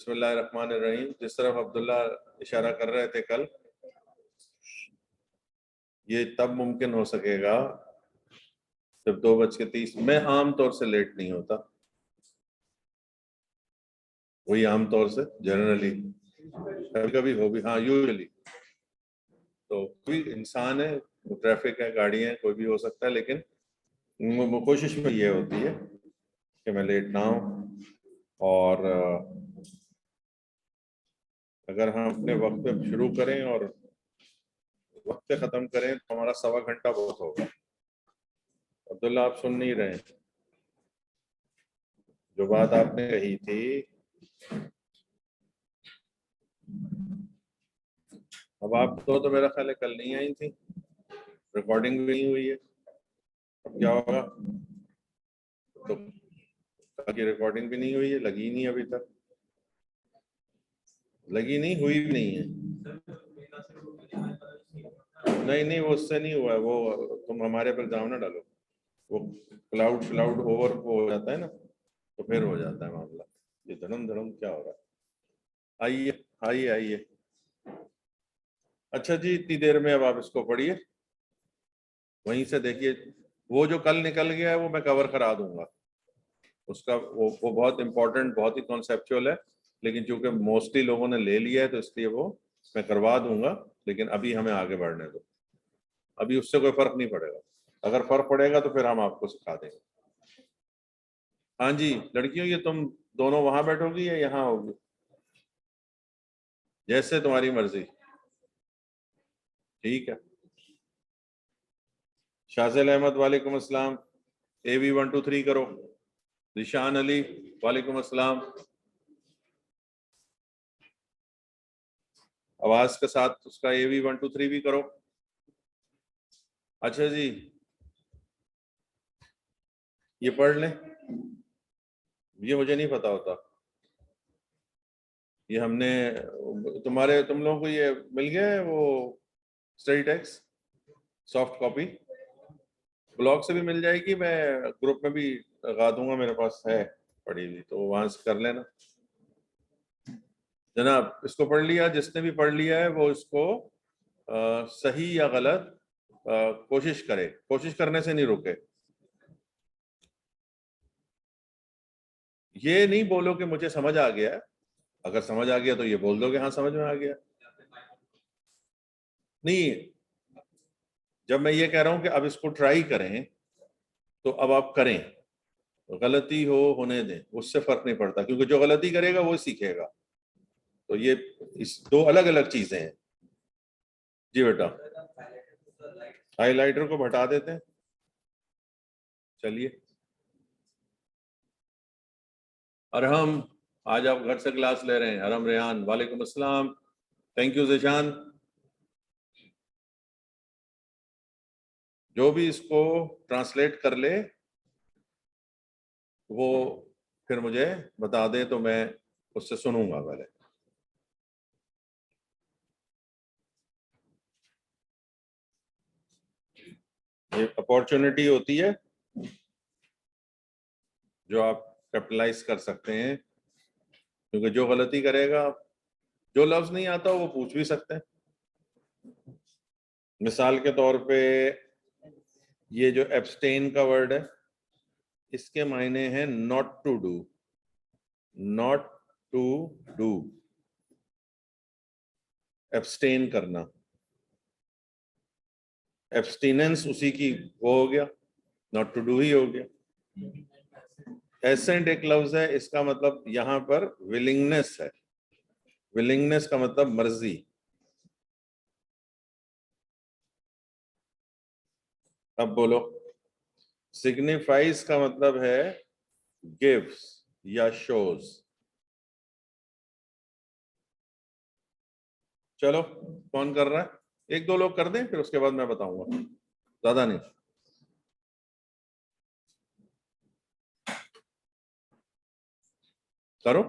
बिस्मिल्लाहिर्रहमानिर्रहीम। जिस तरफ अब्दुल्ला इशारा कर रहे थे कल, ये तब मुमकिन हो सकेगा जब 2:30। मैं आम तौर से लेट नहीं होता, वही आम तौर से जनरली, कभी कभी हो भी, हाँ यूजुअली। तो कोई इंसान है, ट्रैफिक है, गाड़ी है, कोई भी हो सकता है, लेकिन कोशिश में ये होती है कि मैं लेट ना हूँ। और अगर हम अपने वक्त पे शुरू करें और वक्त पे ख़त्म करें तो हमारा 1.25 घंटा बहुत होगा। अब्दुल्ला, आप सुन नहीं रहे, जो बात आपने कही थी, अब आप तो मेरा ख्याल है कल नहीं आई थी, रिकॉर्डिंग भी नहीं हुई है। अब क्या होगा? तो कल की रिकॉर्डिंग भी नहीं हुई है, लगी नहीं अभी तक, लगी नहीं, हुई भी नहीं है। नहीं नहीं, वो उससे नहीं हुआ है, वो तुम हमारे पर जाओ ना डालो, वो क्लाउड क्लाउड ओवर वो हो जाता है ना, तो फिर हो जाता है मामला। ये धड़म धड़म क्या हो रहा है? आइए आइए आइए। अच्छा जी, इतनी देर में अब आप इसको पढ़िए, वहीं से देखिए। वो जो कल निकल गया है वो मैं कवर करा दूंगा, उसका वो बहुत इंपॉर्टेंट, बहुत ही कॉन्सेप्चुअल है, लेकिन चूंकि मोस्टली लोगों ने ले लिया है तो इसलिए वो मैं करवा दूंगा। लेकिन अभी हमें आगे बढ़ने दो, अभी उससे कोई फर्क नहीं पड़ेगा। अगर फर्क पड़ेगा तो फिर हम आपको सिखा देंगे। हाँ जी लड़कियों, ये तुम दोनों वहां बैठोगी या यहाँ होगी? जैसे तुम्हारी मर्जी, ठीक है। शाजिल अहमद वालेकुम अस्सलाम, AB 1 2 3 करो। रिशान अली वालेकुम अस्सलाम, आवाज के साथ उसका AB 1 2 3 भी करो। अच्छा जी, ये पढ़ लें, ये मुझे नहीं पता होता, ये हमने तुम लोगों को ये मिल गया है, वो study text soft copy blog से भी मिल जाएगी, मैं ग्रुप में भी लगा दूंगा, मेरे पास है पड़ी हुई, तो वहां से कर लेना। जनाब, इसको पढ़ लिया? जिसने भी पढ़ लिया है वो इसको सही या गलत कोशिश करे, कोशिश करने से नहीं रुके। ये नहीं बोलो कि मुझे समझ आ गया, अगर समझ आ गया तो ये बोल दो कि हाँ समझ में आ गया। नहीं, जब मैं ये कह रहा हूं कि अब इसको ट्राई करें तो अब आप करें, गलती हो होने दें, उससे फर्क नहीं पड़ता, क्योंकि जो गलती करेगा वो सीखेगा। तो ये इस दो अलग अलग चीजें हैं। जी बेटा, हाइलाइटर को हटा देते हैं, चलिए। अरहम, आज आप घर से क्लास ले रहे हैं? अरहम रेहान वालेकुम अस्सलाम, थैंक यू जिशान। जो भी इसको ट्रांसलेट कर ले वो फिर मुझे बता दे, तो मैं उससे सुनूंगा पहले। ये अपॉर्चुनिटी होती है जो आप कैपिटलाइज कर सकते हैं, क्योंकि जो गलती करेगा, जो लफ्ज नहीं आता वो पूछ भी सकते हैं। मिसाल के तौर पे ये जो एब्सटेन का वर्ड है, इसके मायने हैं not to do, not to do, abstain करना, एब्सटीनेंस उसी की वो हो गया, नॉट टू डू ही हो गया। एसेंट एक लफ्ज है, इसका मतलब यहां पर विलिंगनेस है, विलिंगनेस का मतलब मर्जी। अब बोलो, सिग्निफाइज का मतलब है गिव्स या शोज। चलो, कौन कर रहा है? एक दो लोग कर दें, फिर उसके बाद मैं बताऊंगा, ज्यादा नहीं। करो।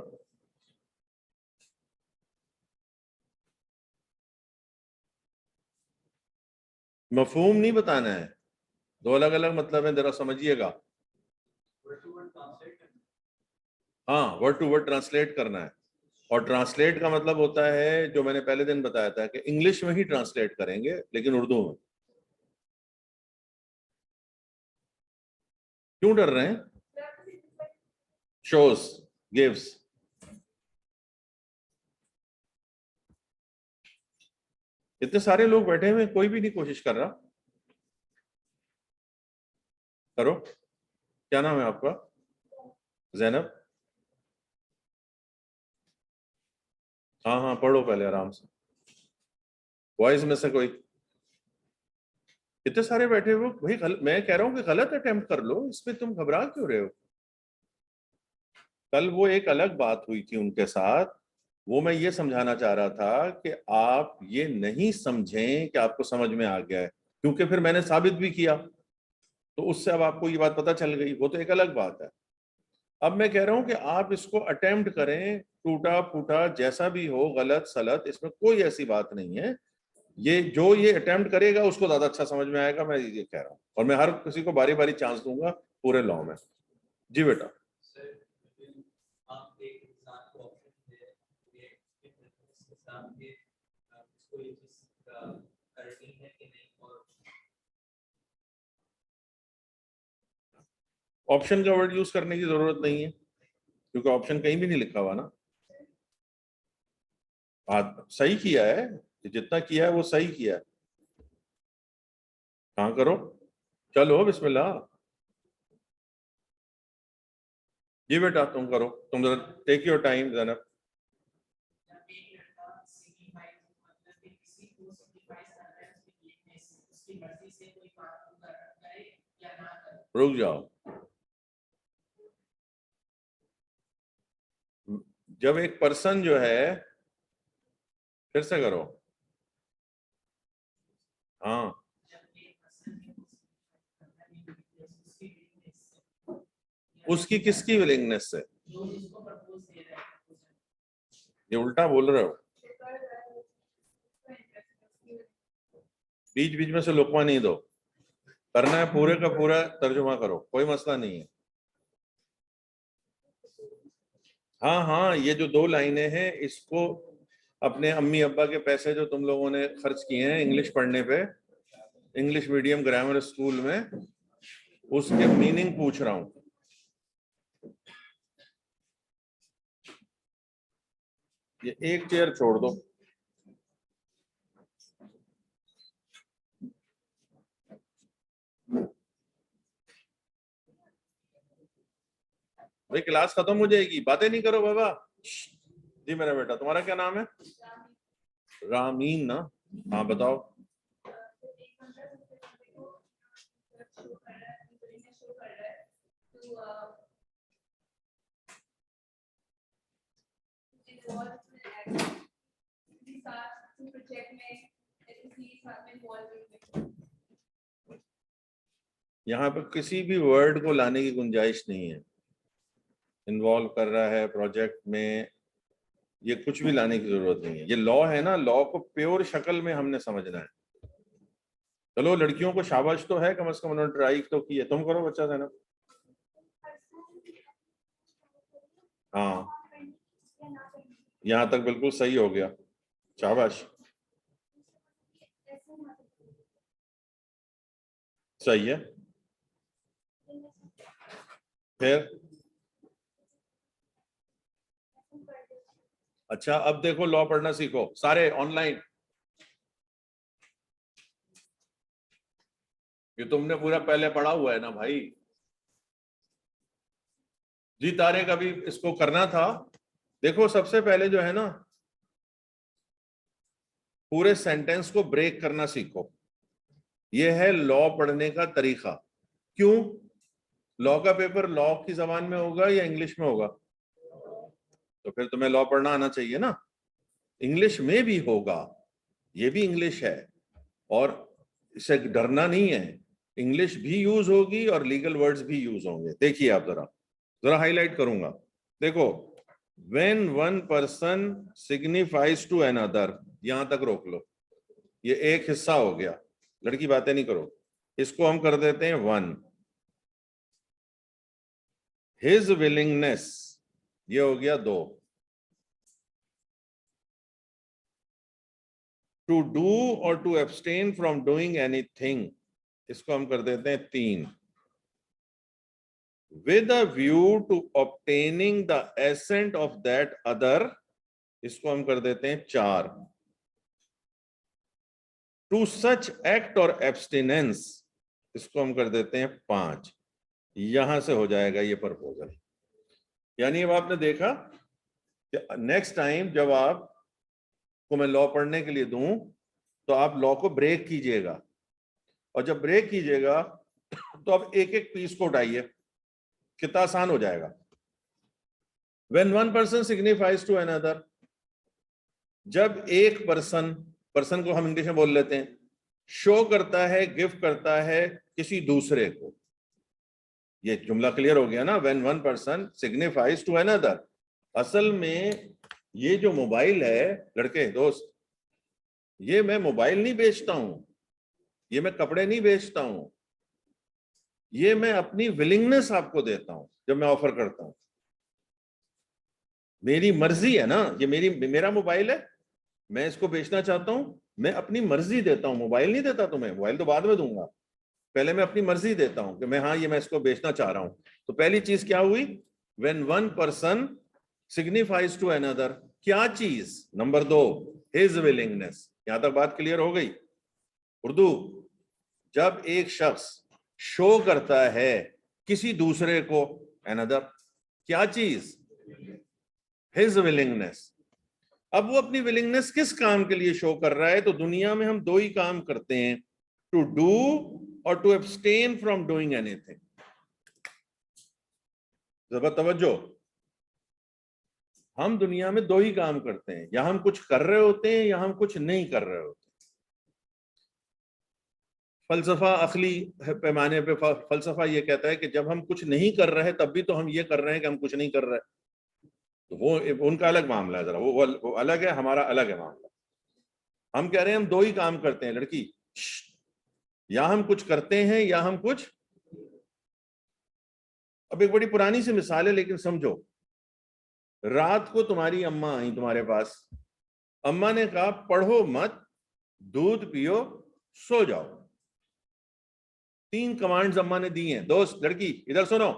मफहूम नहीं बताना है, दो अलग अलग मतलब है, जरा समझिएगा। हाँ, वर्ड टू वर्ड ट्रांसलेट करना है, और ट्रांसलेट का मतलब होता है, जो मैंने पहले दिन बताया था, कि इंग्लिश में ही ट्रांसलेट करेंगे लेकिन उर्दू में। क्यों डर रहे हैं? Shows, gives. इतने सारे लोग बैठे हुए, कोई भी नहीं कोशिश कर रहा। करो। क्या नाम है आपका? जैनब। हाँ हाँ, पढ़ो पहले आराम से। बॉयज में से कोई? इतने सारे बैठे हुए भाई, मैं कह रहा हूँ कि गलत अटेम्प्ट कर लो, इसमें तुम घबरा क्यों रहे हो? कल वो एक अलग बात हुई थी उनके साथ, वो मैं ये समझाना चाह रहा था कि आप ये नहीं समझें कि आपको समझ में आ गया है, क्योंकि फिर मैंने साबित भी किया, तो उससे अब आपको ये बात पता चल गई, वो तो एक अलग बात है। अब मैं कह रहा हूं कि आप इसको अटेम्प्ट करें, टूटा फूटा जैसा भी हो, गलत सलत, इसमें कोई ऐसी बात नहीं है। ये जो ये अटेम्प्ट करेगा उसको ज्यादा अच्छा समझ में आएगा, मैं ये कह रहा हूँ, और मैं हर किसी को बारी बारी चांस दूंगा पूरे लॉ में। जी बेटा। ऑप्शन का वर्ड यूज करने की जरूरत नहीं है, क्योंकि ऑप्शन कहीं भी नहीं लिखा हुआ ना। सही किया है, जितना किया है वो सही किया है। हाँ करो, चलो बिस्मिल्लाह। जी बेटा तुम करो, तुम जरा टेक योर टाइम जनाब। रुक जाओ। जब एक पर्सन जो है, फिर से करो। हाँ, उसकी किसकी विलिंगनेस से? ये उल्टा बोल रहे हो। बीच बीच में से लुकमा नहीं दो, करना है पूरे का पूरा तर्जुमा करो, कोई मसला नहीं है। हाँ हाँ, ये जो दो लाइनें हैं, इसको अपने अम्मी अब्बा के पैसे जो तुम लोगों ने खर्च किए हैं इंग्लिश पढ़ने पे, इंग्लिश मीडियम ग्रामर स्कूल में, उसके मीनिंग पूछ रहा हूं। ये एक चेयर छोड़ दो। भाई क्लास खत्म हो जाएगी, बातें नहीं करो बाबा। जी मेरा बेटा, तुम्हारा क्या नाम है? रामीन ना? हाँ बताओ। यहाँ पे किसी भी वर्ड को लाने की गुंजाइश नहीं है। इन्वॉल्व कर रहा है प्रोजेक्ट में, ये कुछ भी लाने की जरूरत नहीं है। ये लॉ है ना, लॉ को प्योर शक्ल में हमने समझना है। चलो लड़कियों को शाबाश तो है, कम से कम उन्होंने ट्राई तो की है। तुम करो बच्चा था ना। हाँ, यहाँ तक बिल्कुल सही हो गया, शाबाश। सही है। फिर अच्छा, अब देखो लॉ पढ़ना सीखो सारे ऑनलाइन। ये तुमने पूरा पहले पढ़ा हुआ है ना भाई। जी तारे का भी इसको करना था। देखो सबसे पहले जो है ना, पूरे सेंटेंस को ब्रेक करना सीखो। ये है लॉ पढ़ने का तरीका। क्यों? लॉ का पेपर लॉ की जबान में होगा या इंग्लिश में होगा? तो फिर तुम्हें लॉ पढ़ना आना चाहिए ना। इंग्लिश में भी होगा, ये भी इंग्लिश है, और इससे डरना नहीं है। इंग्लिश भी यूज होगी और लीगल वर्ड्स भी यूज होंगे। देखिए आप जरा, जरा हाईलाइट करूंगा। देखो, when one person signifies to another, यहां तक रोक लो, ये एक हिस्सा हो गया। लड़की बातें नहीं करो, इसको हम कर देते हैं वन। हिज विलिंगनेस, ये हो गया दो। टू डू और to abstain from doing anything, इसको हम कर देते हैं 3। With a view to obtaining the assent of that other, इसको हम कर देते हैं 4। टू सच एक्ट और एब्सटिनेंस, इसको हम कर देते हैं 5। यहां से हो जाएगा ये प्रपोजल। यानी अब आपने देखा कि नेक्स्ट टाइम जब आप को मैं लॉ पढ़ने के लिए दूं तो आप लॉ को ब्रेक कीजिएगा, और जब ब्रेक कीजिएगा तो आप एक एक पीस को उठाइए, कितना आसान हो जाएगा। When one person signifies to another, जब एक पर्सन को हम इंग्लिश में बोल लेते हैं, शो करता है, गिफ्ट करता है किसी दूसरे को, ये जुमला क्लियर हो गया ना। When one person signifies to another, असल में ये जो मोबाइल है लड़के दोस्त, ये मैं मोबाइल नहीं बेचता हूं, ये मैं कपड़े नहीं बेचता हूं, ये मैं अपनी विलिंगनेस आपको देता हूं जब मैं ऑफर करता हूं। मेरी मर्जी है ना, ये मेरा मोबाइल है, मैं इसको बेचना चाहता हूं, मैं अपनी मर्जी देता हूं, मोबाइल नहीं देता तुम्हें, मोबाइल तो बाद में दूंगा, पहले मैं अपनी मर्जी देता हूं कि मैं हाँ ये मैं इसको बेचना चाह रहा हूं। तो पहली चीज क्या हुई, when one person signifies to another, क्या चीज, नंबर 2 हिज विलिंगनेस। यहां तक बात क्लियर हो गई। उर्दू, जब एक शख्स शो करता है किसी दूसरे को अनदर, क्या चीज, हिज विलिंगनेस। अब वो अपनी विलिंगनेस किस काम के लिए शो कर रहा है, तो दुनिया में हम 2 ही काम करते हैं, टू डू और to abstain from doing anything. जबरदस्त तवज्जो, हम दुनिया में 2 ही काम करते हैं, या हम कुछ कर रहे होते हैं या हम कुछ नहीं कर रहे होते। फलसफा अखली पैमाने पे फलसफा ये कहता है कि जब हम कुछ नहीं कर रहे तब भी तो हम ये कर रहे हैं कि हम कुछ नहीं कर रहे, तो वो उनका अलग मामला है, जरा वो अलग है, हमारा अलग है मामला। हम कह रहे हैं हम 2 ही काम करते हैं लड़की, या हम कुछ करते हैं या हम कुछ। अब एक बड़ी पुरानी सी मिसाल है लेकिन समझो, रात को तुम्हारी अम्मा आई तुम्हारे पास, अम्मा ने कहा पढ़ो मत, दूध पियो, सो जाओ। 3 कमांड्स अम्मा ने दी हैं। दोस्त लड़की इधर सुनो,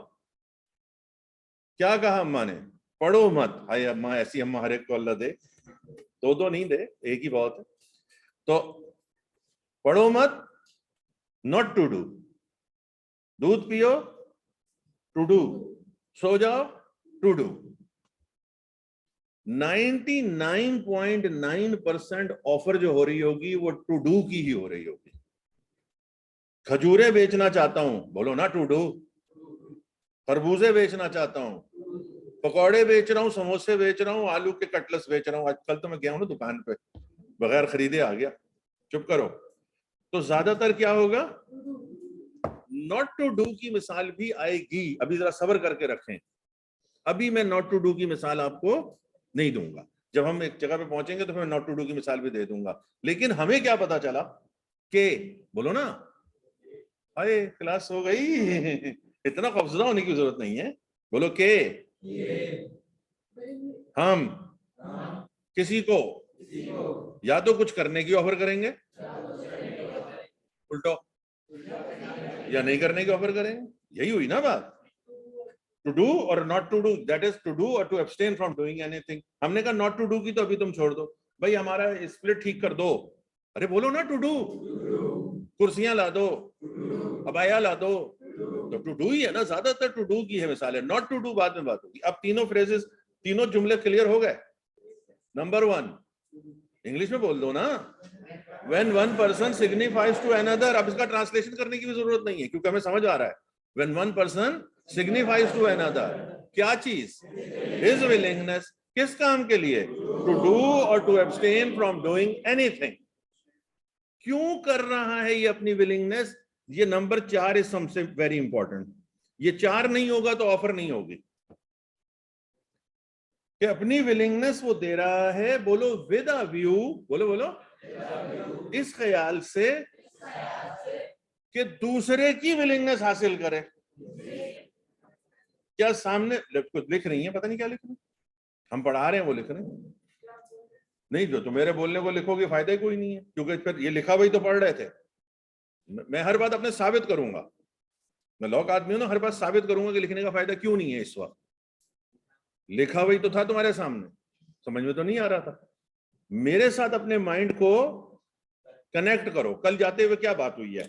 क्या कहा अम्मा ने, पढ़ो मत। हाय अम्मा, ऐसी अम्मा हर एक को अल्लाह दे, 2 नहीं दे, एक ही बहुत है। तो पढ़ो मत, नॉट टू डू, दूध पियो, टू डू, सो जाओ, टू डू। 99.9% ऑफर जो हो रही होगी वो टू डू की ही हो रही होगी। खजूरें बेचना चाहता हूं, बोलो ना टू डू। खरबूजे बेचना चाहता हूं, पकौड़े बेच रहा हूं, समोसे बेच रहा हूं, आलू के कटलेट्स बेच रहा हूं। आजकल तो मैं गया हूं ना दुकान पे, बगैर खरीदे आ गया, चुप करो। तो ज्यादातर क्या होगा, नॉट टू डू की मिसाल भी आएगी। अभी जरा सब्र करके रखें, अभी मैं नॉट टू डू की मिसाल आपको नहीं दूंगा, जब हम एक जगह पे पहुंचेंगे तो फिर नॉट टू डू की मिसाल भी दे दूंगा। लेकिन हमें क्या पता चला कि, बोलो ना, अरे क्लास हो गई इतना खौफजदा होने की जरूरत नहीं है, बोलो के हम किसी को या तो कुछ करने की ऑफर करेंगे, उल्टो, या नहीं करने की ऑफर करेंगे। यही हुई ना बात, टू डू और not to do, that is to do और to abstain from doing anything. हमने कहा नॉट टू डू की तो अभी तुम छोड़ दो, भाई हमारा स्प्लिट ठीक कर दो। अरे बोलो ना टू डू, कुर्सियां ला दो, अबाया ला दो, तो टू डू ही है ना, ज्यादातर टू डू की है मिसाल है, नॉट टू डू बाद में बात होगी। अब तीनों फ्रेजेस, तीनों जुमले क्लियर हो गए। नंबर 1 इंग्लिश में बोल दो ना, when one person signifies to another. अब इसका ट्रांसलेशन करने की भी जरूरत नहीं है क्योंकि हमें समझ आ रहा है। When one person signifies to another, क्या चीज, हिज विलिंगनेस, किस काम के लिए, टू डू और to abstain from doing anything. क्यों कर रहा है ये अपनी विलिंगनेस, ये नंबर 4 इज सबसे वेरी इंपॉर्टेंट। ये 4 नहीं होगा तो ऑफर नहीं होगी, कि अपनी विलिंगनेस वो दे रहा है, बोलो विद अ व्यू, बोलो बोलो, इस ख्याल से कि दूसरे की विलिंगनेस हासिल करे। क्या सामने कुछ लिख रही है, पता नहीं क्या लिख रही है, हम पढ़ा रहे हैं वो लिख रहे हैं, नहीं, जो तुम मेरे बोलने को लिखोगे फायदा ही कोई नहीं है, क्योंकि फिर ये लिखा हुआ ही तो पढ़ रहे थे। मैं हर बात अपने साबित करूंगा, मैं लॉ का आदमी हूं ना, हर बात साबित करूंगा कि लिखने का फायदा क्यों नहीं है। इस वक्त लिखा हुआ ही तो था तुम्हारे सामने, समझ में तो नहीं आ रहा था। मेरे साथ अपने माइंड को कनेक्ट करो। कल जाते हुए क्या बात हुई है,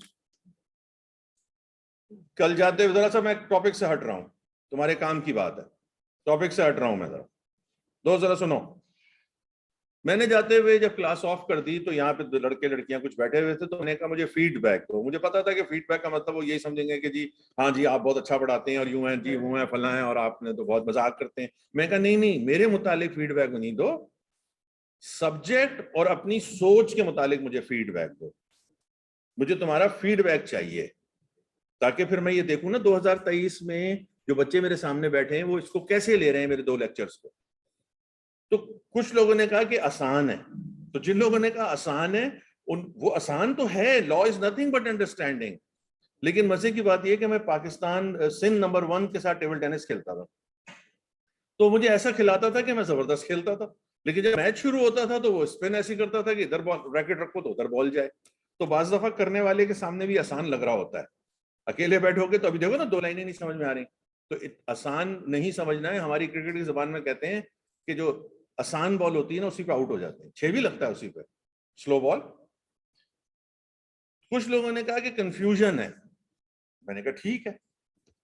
कल जाते हुए, जरा सा मैं टॉपिक से हट रहा हूं, तुम्हारे काम की बात है, टॉपिक से हट रहा हूं मैं, जरा सुनो। मैंने जाते हुए जब क्लास ऑफ कर दी तो यहाँ पे लड़के लड़कियां कुछ बैठे हुए थे, तो मैंने कहा मुझे फीडबैक दो। मुझे पता था कि फीडबैक का मतलब वो यही समझेंगे कि जी हाँ जी आप बहुत अच्छा पढ़ाते हैं और यूं हैं जी वो हैं फला हैं और आपने तो बहुत मजाक करते हैं। मैं कहा नहीं नहीं, मेरे मुतालिक फीडबैक नहीं दो, सब्जेक्ट और अपनी सोच के मुतालिक मुझे फीडबैक दो। मुझे तुम्हारा फीडबैक चाहिए, ताकि फिर मैं ये देखूं ना 2023 में जो बच्चे मेरे सामने बैठे हैं वो इसको कैसे ले रहे हैं, मेरे 2 लेक्चर्स को। तो कुछ लोगों ने कहा कि आसान है, तो जिन लोगों ने कहा आसान है वो आसान तो है, law is nothing but understanding. लेकिन मजे की बात यह कि मैं पाकिस्तान सिंध नंबर 1 के साथ टेबल टेनिस खेलता था, तो मुझे ऐसा खिलाता था कि मैं जबरदस्त खेलता था। लेकिन जब मैच शुरू होता था तो वो स्पिन ऐसी करता था कि इधर बॉल रैकेट रखो तो उधर बॉल जाए। तो बाज दफा करने वाले के सामने भी आसान लग रहा होता है, अकेले बैठोगे तो अभी देखो ना 2 लाइनें नहीं समझ में आ रही। तो आसान नहीं समझना है। हमारी क्रिकेट की जबान में कहते हैं कि जो आसान बॉल होती है ना उसी पे आउट हो जाते हैं, 6 भी लगता है उसी पे, स्लो बॉल। कुछ लोगों ने कहा कि कंफ्यूजन है। मैंने कहा ठीक है,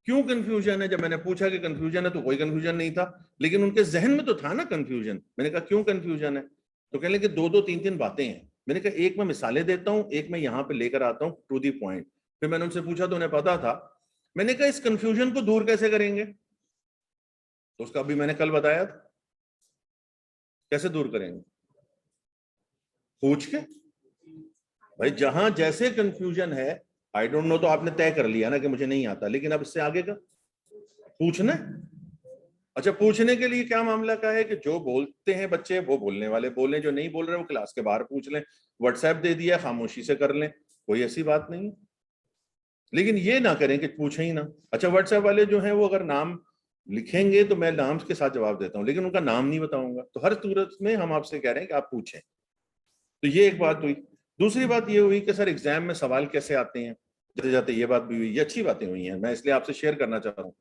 क्यों कंफ्यूजन है? जब मैंने पूछा कि कंफ्यूजन है तो कोई कंफ्यूजन नहीं था, लेकिन उनके जहन में तो था ना कंफ्यूजन। मैंने कहा क्यों कंफ्यूजन है? तो कहने लगे 2-2 3-3 बातें हैं। मैंने कहा एक मैं मिसालें देता हूं, एक मैं यहां पे लेकर आता हूं टू दी पॉइंट। फिर मैंने उनसे पूछा तो उन्हें पता था। मैंने कहा इस कंफ्यूजन को दूर कैसे करेंगे? तो उसका अभी मैंने कल बताया था, कैसे दूर करेंगे? पूछ के। भाई जहां जैसे कंफ्यूजन है, आई डोंट नो तो आपने तय कर लिया ना कि मुझे नहीं आता, लेकिन अब इससे आगे का पूछना। अच्छा, पूछने के लिए क्या मामला का है कि जो बोलते हैं बच्चे वो बोलने वाले बोलें, जो नहीं बोल रहे वो क्लास के बाहर पूछ लें, व्हाट्सएप दे दिया खामोशी से कर लें, कोई ऐसी बात नहीं। लेकिन ये ना करें कि पूछें ही ना। अच्छा, व्हाट्सएप वाले जो हैं वो अगर नाम लिखेंगे तो मैं नाम के साथ जवाब देता हूँ, लेकिन उनका नाम नहीं बताऊंगा। तो हर सूरत में हम आपसे कह रहे हैं कि आप पूछें। तो ये एक बात हुई। दूसरी बात ये हुई कि सर एग्जाम में सवाल कैसे आते हैं, जाते जाते ये बात भी हुई। ये अच्छी बातें हुई हैं, मैं इसलिए आपसे शेयर करना चाहता हूँ।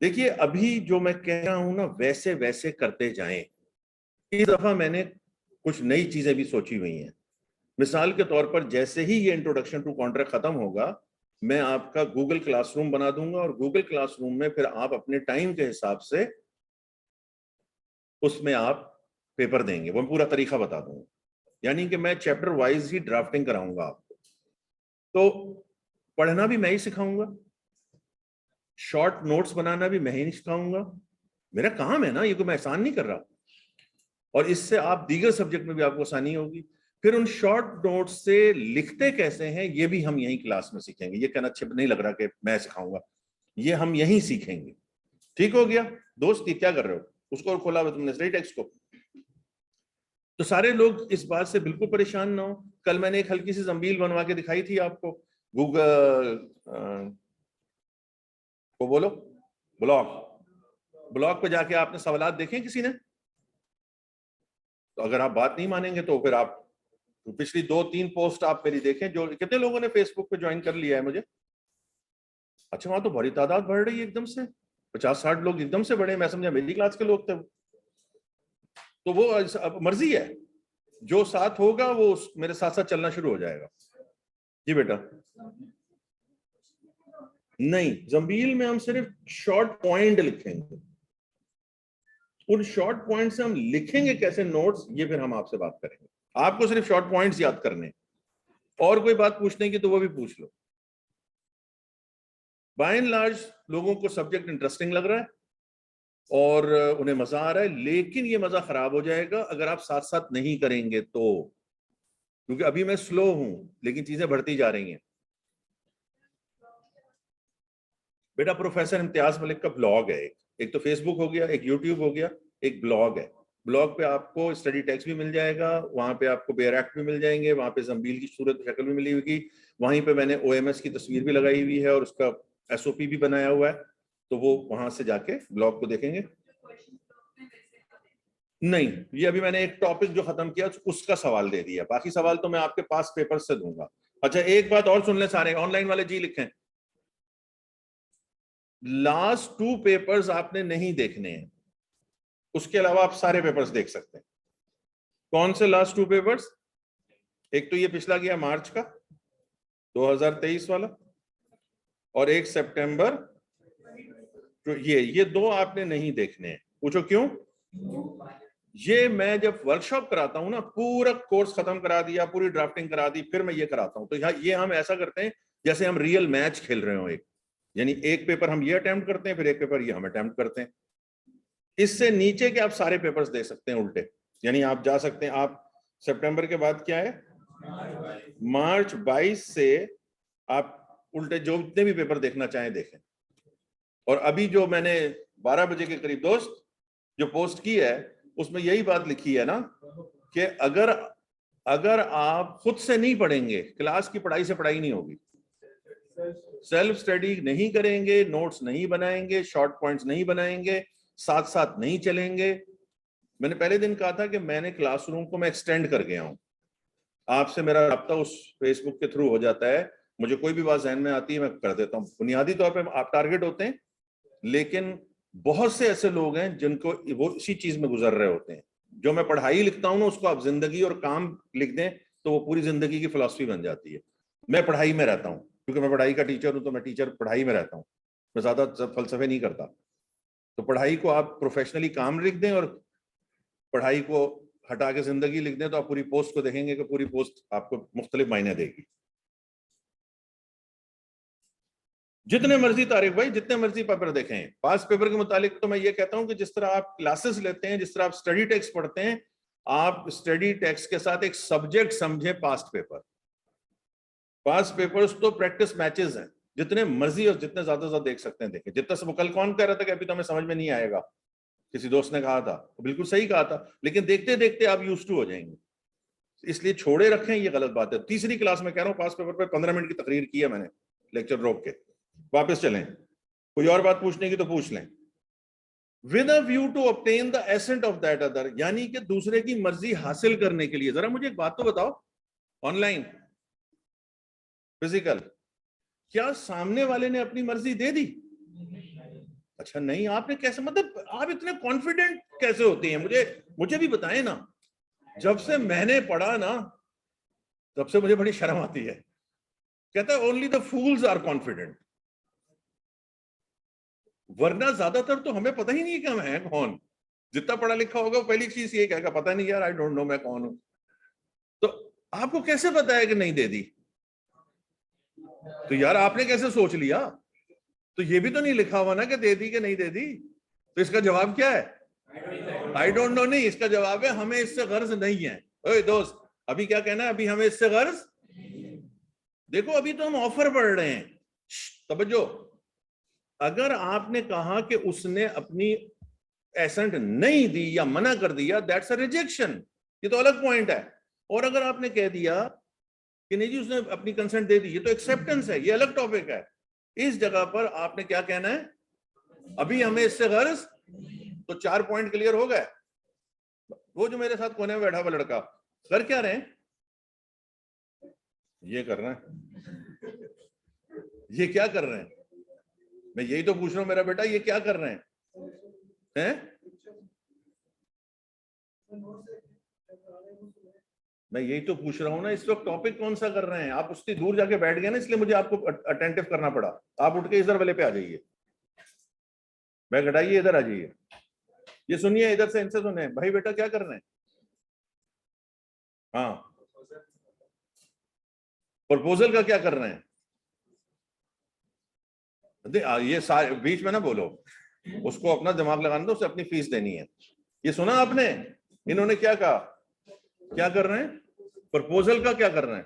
देखिए अभी जो मैं कह रहा हूं ना वैसे वैसे करते जाएं। इस दफा मैंने कुछ नई चीजें भी सोची हुई हैं। मिसाल के तौर पर जैसे ही ये इंट्रोडक्शन टू कॉन्ट्रैक्ट खत्म होगा, मैं आपका गूगल क्लासरूम बना दूंगा और गूगल क्लासरूम में फिर आप अपने टाइम के हिसाब से उसमें आप पेपर देंगे, वो पूरा तरीका बता दूंगा। यानी कि मैं चैप्टर वाइज ही ड्राफ्टिंग कराऊंगा आपको। तो पढ़ना भी मैं ही सिखाऊंगा, शॉर्ट नोट्स बनाना भी मैं ही सिखाऊंगा। मेरा काम है ना, ये कोई मैं एहसान नहीं कर रहा। और इससे आप दीगर सब्जेक्ट में भी आपको आसानी होगी। फिर उन शॉर्ट नोट्स से लिखते कैसे हैं ये भी हम यही क्लास में सीखेंगे। ये कहना अच्छा नहीं लग रहा कि मैं सिखाऊंगा, ये हम यही सीखेंगे। ठीक हो गया दोस्त? ये क्या कर रहे हो? उसको खोला हुआ तुमने सही टेक्स्ट को। तो सारे लोग इस बात से बिल्कुल परेशान ना हो। कल मैंने एक हल्की सी जंबील बनवा के दिखाई थी आपको, गूगल को बोलो ब्लॉग पे जाके आपने सवालात देखे किसी ने? तो अगर आप बात नहीं मानेंगे तो फिर आप पिछली 2-3 पोस्ट आप मेरी देखें। जो कितने लोगों ने फेसबुक पे ज्वाइन कर लिया है मुझे? अच्छा, वहां तो बड़ी तादाद बढ़ रही है एकदम से, 50-60 लोग एकदम से बढ़े। मैं समझा मेरी क्लास के लोग थे। तो वो अब मर्जी है, जो साथ होगा वो मेरे साथ साथ चलना शुरू हो जाएगा। जी बेटा। नहीं, जंबील में हम सिर्फ शॉर्ट पॉइंट लिखेंगे। उन शॉर्ट पॉइंट से हम लिखेंगे कैसे नोट्स, ये फिर हम आपसे बात करेंगे। आपको सिर्फ शॉर्ट पॉइंट्स याद करने, और कोई बात पूछने की तो वो भी पूछ लो। बाय एंड लार्ज लोगों को सब्जेक्ट इंटरेस्टिंग लग रहा है और उन्हें मजा आ रहा है, लेकिन ये मजा खराब हो जाएगा अगर आप साथ साथ नहीं करेंगे तो। क्योंकि अभी मैं स्लो हूं लेकिन चीजें बढ़ती जा रही हैं। बेटा प्रोफेसर इम्तियाज मलिक का ब्लॉग है, एक तो फेसबुक हो गया, एक यूट्यूब हो गया, एक ब्लॉग है। ब्लॉग पे आपको स्टडी टेक्स्ट भी मिल जाएगा, वहां पे आपको बेयर एक्ट भी मिल जाएंगे, वहां पे जंबील की सूरत शक्ल भी मिली होगी। वहीं पे मैंने OMS की तस्वीर भी लगाई हुई है और उसका SOP भी बनाया हुआ है। तो वो वहां से जाके ब्लॉग को देखेंगे। नहीं, ये अभी मैंने एक टॉपिक जो खत्म किया उसका सवाल दे दिया, बाकी सवाल तो मैं आपके पास पेपर से दूंगा। अच्छा, एक बात और सुन ले सारे ऑनलाइन वाले जी, लिखें, लास्ट 2 पेपर्स आपने नहीं देखने हैं, उसके अलावा आप सारे पेपर्स देख सकते हैं। कौन से लास्ट 2 पेपर्स? एक तो ये पिछला गया मार्च का 2023 वाला, और एक सितंबर, तो ये 2 आपने नहीं देखने हैं। पूछो क्यों? ये मैं जब वर्कशॉप कराता हूं ना, पूरा कोर्स खत्म करा दिया, पूरी ड्राफ्टिंग करा दी, फिर मैं ये कराता हूं, तो ये हम ऐसा करते हैं जैसे हम रियल मैच खेल रहे हो। एक यानी एक पेपर हम ये अटेम्प्ट करते हैं, फिर एक पेपर ये हम अटेम्प्ट करते हैं। इससे नीचे के आप सारे पेपर्स दे सकते हैं उल्टे, यानी आप जा सकते हैं, आप सितंबर के बाद क्या है, मार्च 22 से आप उल्टे जो जितने भी पेपर देखना चाहें देखें। और अभी जो मैंने 12 बजे के करीब दोस्त जो पोस्ट की है, उसमें यही बात लिखी है ना कि अगर आप खुद से नहीं पढ़ेंगे, क्लास की पढ़ाई से पढ़ाई नहीं होगी, सेल्फ स्टडी नहीं करेंगे, नोट्स नहीं बनाएंगे, शॉर्ट पॉइंट्स नहीं बनाएंगे, साथ साथ नहीं चलेंगे। मैंने पहले दिन कहा था कि मैंने क्लासरूम को मैं एक्सटेंड कर गया हूं, आपसे मेरा राब्ता उस फेसबुक के थ्रू हो जाता है, मुझे कोई भी बात ज़हन में आती है मैं कर देता हूं। बुनियादी तौर पे आप टारगेट होते हैं, लेकिन बहुत से ऐसे लोग हैं जिनको वो इसी चीज में गुजर रहे होते हैं। जो मैं पढ़ाई लिखता हूं ना, उसको आप जिंदगी और काम लिख दें तो वो पूरी जिंदगी की फिलॉसफी बन जाती है। मैं पढ़ाई में रहता हूं, क्योंकि मैं पढ़ाई का टीचर हूं, तो मैं टीचर पढ़ाई में रहता हूं, मैं ज्यादा फलसफे नहीं करता। तो पढ़ाई को आप प्रोफेशनली काम लिख दें और पढ़ाई को हटा के जिंदगी लिख दें, तो आप पूरी पोस्ट को देखेंगे कि पूरी पोस्ट आपको मुख्तलिफ मायने देगी। जितने मर्जी तारीख भाई, जितने मर्जी पेपर देखें, पास पेपर के मुतालिक तो मैं ये कहता हूं कि जिस तरह आप क्लासेस लेते हैं, जिस तरह आप स्टडी टेक्स्ट पढ़ते हैं, आप स्टडी टेक्स्ट के साथ एक सब्जेक्ट समझे पास्ट पेपर। पास्ट पेपर्स तो प्रैक्टिस मैचेस हैं, जितने मर्जी और जितने ज्यादा देख सकते हैं देखें। जितना सब कल कौन कह रहा था कि अभी तो हमें समझ में नहीं आएगा, किसी दोस्त ने कहा था, बिल्कुल सही कहा था, लेकिन देखते देखते आप यूज्ड टू हो जाएंगे, इसलिए छोड़े रखें, ये गलत बात है। तीसरी क्लास में कह रहा हूँ, पास्ट पेपर पे 15 मिनट की तकरीर की है मैंने, लेक्चर रोक के। वापस चलें, कोई और बात पूछने की तो पूछ लें। With a view to obtain the assent of that other, यानी कि दूसरे की मर्जी हासिल करने के लिए। जरा मुझे एक बात तो बताओ, ऑनलाइन फिजिकल, क्या सामने वाले ने अपनी मर्जी दे दी? अच्छा नहीं, आपने कैसे, मतलब आप इतने कॉन्फिडेंट कैसे होते हैं? मुझे भी बताएं ना। जब से मैंने पढ़ा ना, तब से मुझे बड़ी शर्म आती है। कहता है only the fools are confident, वरना ज्यादातर तो हमें पता ही नहीं कि हम हैं कौन। जितना पढ़ा लिखा होगा वो पहली चीज ये कहेगा, पता नहीं यार, आई डोंट नो मैं कौन हूं। तो आपको कैसे पता है कि नहीं दे दी? तो यार आपने कैसे सोच लिया? तो ये भी तो नहीं लिखा हुआ ना कि दे दी कि नहीं दे दी। तो इसका जवाब क्या है? आई डोंट नो नहीं, इसका जवाब है हमें इससे गर्ज नहीं है। ओए दोस्त, अभी क्या कहना है? अभी हमें इससे गर्ज, देखो अभी तो हम ऑफर पढ़ रहे हैं, तवज्जो। अगर आपने कहा कि उसने अपनी एसेंट नहीं दी या मना कर दिया, दैट्स अ रिजेक्शन, ये तो अलग पॉइंट है। और अगर आपने कह दिया कि नहीं जी उसने अपनी कंसेंट दे दी, ये तो एक्सेप्टेंस है, ये अलग टॉपिक है। इस जगह पर आपने क्या कहना है? अभी हमें इससे गर्ज, तो 4 पॉइंट क्लियर हो गए। वो जो मेरे साथ कोने में बैठा हुआ लड़का कर क्या रहे हैं? ये कर रहे हैं, ये क्या कर रहे हैं? मैं यही तो पूछ रहा हूं मेरा बेटा, ये क्या कर रहे हैं? मैं यही तो पूछ रहा हूं ना, इस वक्त टॉपिक कौन सा कर रहे हैं? आप उससे दूर जाके बैठ गए ना, इसलिए मुझे आपको अटेंटिव करना पड़ा। आप उठ के इधर वाले पे आ जाइए, बैग हटाइए, इधर आ जाइए, ये सुनिए, इधर से इनसे सुने। भाई बेटा क्या कर रहे हैं? हाँ, प्रपोजल का क्या कर रहे हैं? ये सारे बीच में ना बोलो, उसको अपना दिमाग लगाना दो, उसे अपनी फीस देनी है। ये सुना आपने, इन्होंने क्या कहा? क्या कर रहे हैं? प्रपोजल का क्या कर रहे हैं?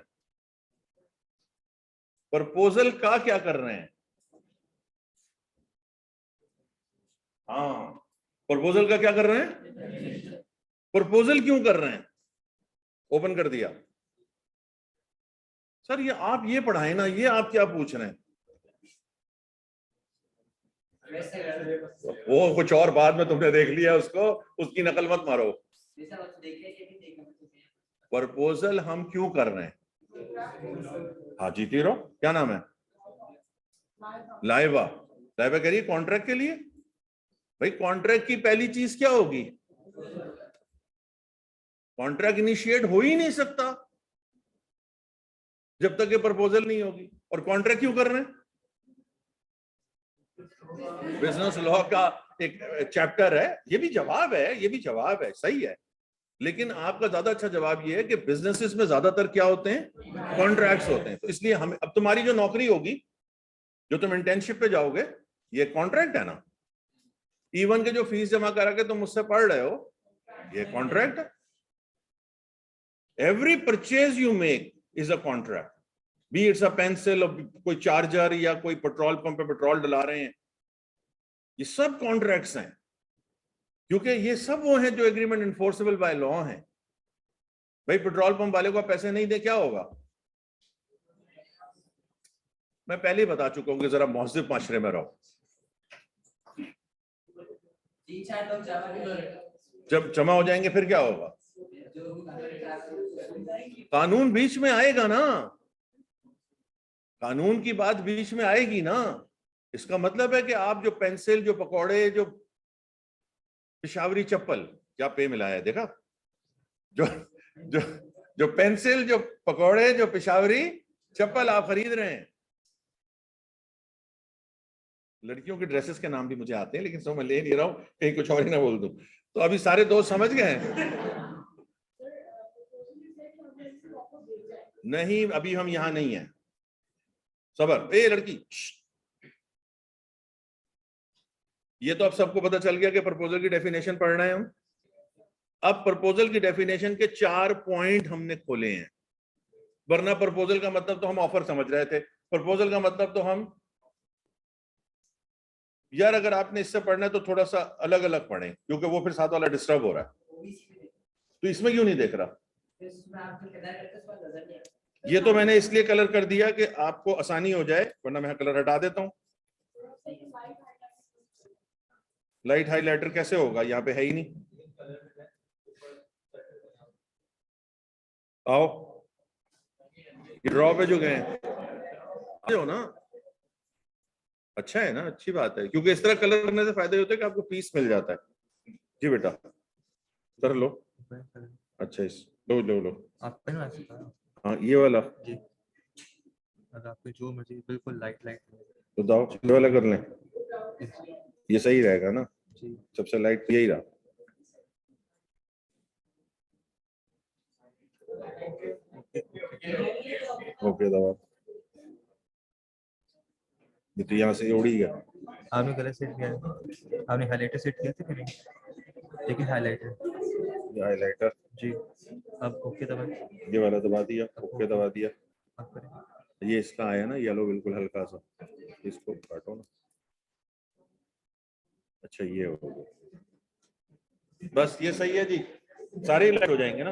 प्रपोजल का क्या कर रहे हैं? हाँ, प्रपोजल का क्या कर रहे हैं? प्रपोजल क्यों कर रहे हैं? ओपन कर दिया। सर ये आप ये पढ़ाए ना, ये आप क्या पूछ रहे हैं? वो कुछ और बाद में तुमने देख लिया उसको, उसकी नकल मत मारो। प्रपोजल हम क्यों कर रहे हैं? हाँ जीती रहो, क्या नाम है? लाइवा। लाइवा करिए कॉन्ट्रैक्ट के लिए। भाई कॉन्ट्रैक्ट की पहली चीज क्या होगी? कॉन्ट्रैक्ट इनिशिएट हो ही नहीं सकता जब तक ये प्रपोजल नहीं होगी। और कॉन्ट्रैक्ट क्यों कर रहे हैं? बिजनेस लॉ का एक चैप्टर है। ये भी जवाब है, ये भी जवाब है, सही है। लेकिन आपका ज्यादा अच्छा जवाब ये है कि बिजनेसेस में ज्यादातर क्या होते हैं? कॉन्ट्रैक्ट्स होते हैं। तो इसलिए हम अब तुम्हारी जो नौकरी होगी, जो तुम इंटर्नशिप पे जाओगे, ये कॉन्ट्रैक्ट है ना। E1 के जो फीस जमा करा के तुम मुझसे पढ़ रहे हो, ये कॉन्ट्रैक्ट है। Every purchase you make is a contract, be it's a pencil, कोई चार्जर या कोई पेट्रोल पंप पे पेट्रोल डला रहे हैं, ये सब कॉन्ट्रैक्ट्स हैं। क्योंकि ये सब वो हैं जो एग्रीमेंट इन्फोर्सेबल बाय लॉ हैं। भाई पेट्रोल पंप वाले को पैसे नहीं दे क्या होगा? मैं पहले ही बता चुका हूं कि जरा मौजूद माशरे में रहो। जब जमा हो जाएंगे फिर क्या होगा? कानून बीच में आएगा ना, कानून की बात बीच में आएगी ना। इसका मतलब है कि आप जो पेंसिल, जो पकौड़े, जो पेशावरी चप्पल, क्या पे मिलाया है देखा? जो जो जो पेंसिल, जो पकौड़े, जो पेशावरी चप्पल आप खरीद रहे हैं, लड़कियों के ड्रेसेस के नाम भी मुझे आते हैं लेकिन समझ ले नहीं रहा हूं कहीं कुछ और ही ना बोल दूं। तो अभी सारे दोस्त समझ गए हैं? नहीं, अभी हम यहां नहीं है। सबर, ए लड़की, ये तो अब सबको पता चल गया कि प्रपोजल की डेफिनेशन पढ़ना है हम। अब प्रपोजल की डेफिनेशन के 4 पॉइंट हमने खोले हैं। वरना प्रपोजल का मतलब तो हम ऑफर समझ रहे थे। प्रपोजल का मतलब तो हम, यार अगर आपने इससे पढ़ना है तो थोड़ा सा अलग अलग पढ़ें, क्योंकि वो फिर साथ वाला डिस्टर्ब हो रहा है। तो इसमें क्यों नहीं देख रहा? ये तो मैंने इसलिए कलर कर दिया कि आपको आसानी हो जाए, वरना मैं कलर हटा देता हूं। लाइट हाइलाइटर कैसे होगा? यहाँ पे है ही नहीं। आओ, ड्रॉ पे जो गए हो ना, अच्छा है ना, अच्छी बात है, क्योंकि इस तरह कलर करने से फायदा होता है कि आपको पीस मिल जाता है। जी बेटा कर लो। अच्छा इस लो लो लो, आप पेन वाला सकते हो? हाँ ये वाला जी, अगर आपको जो मुझे बिल्कुल लाइट लाइट तो दाओ, ये वाला कर लें, ये सही रहेगा ना। जी, सबसे लाइट यही रहा। ओके दवा, ये तो यहाँ से उड़ी गया। आपने कलर सेट किया है? आपने हाइलाइटर सेट किया था कि नहीं? देखिए हाइलाइटर, ये हाइलाइटर जी, अब ओके दबाइए। ये वाला दबा दिया, ओके दबा दिया। आप करें। ये इसका आया ना येलो, बिल्कुल हल्का सा, इसको काटो ना। अच्छा ये हो गया, बस ये सही है जी। सारे लाइट हो जाएंगे ना,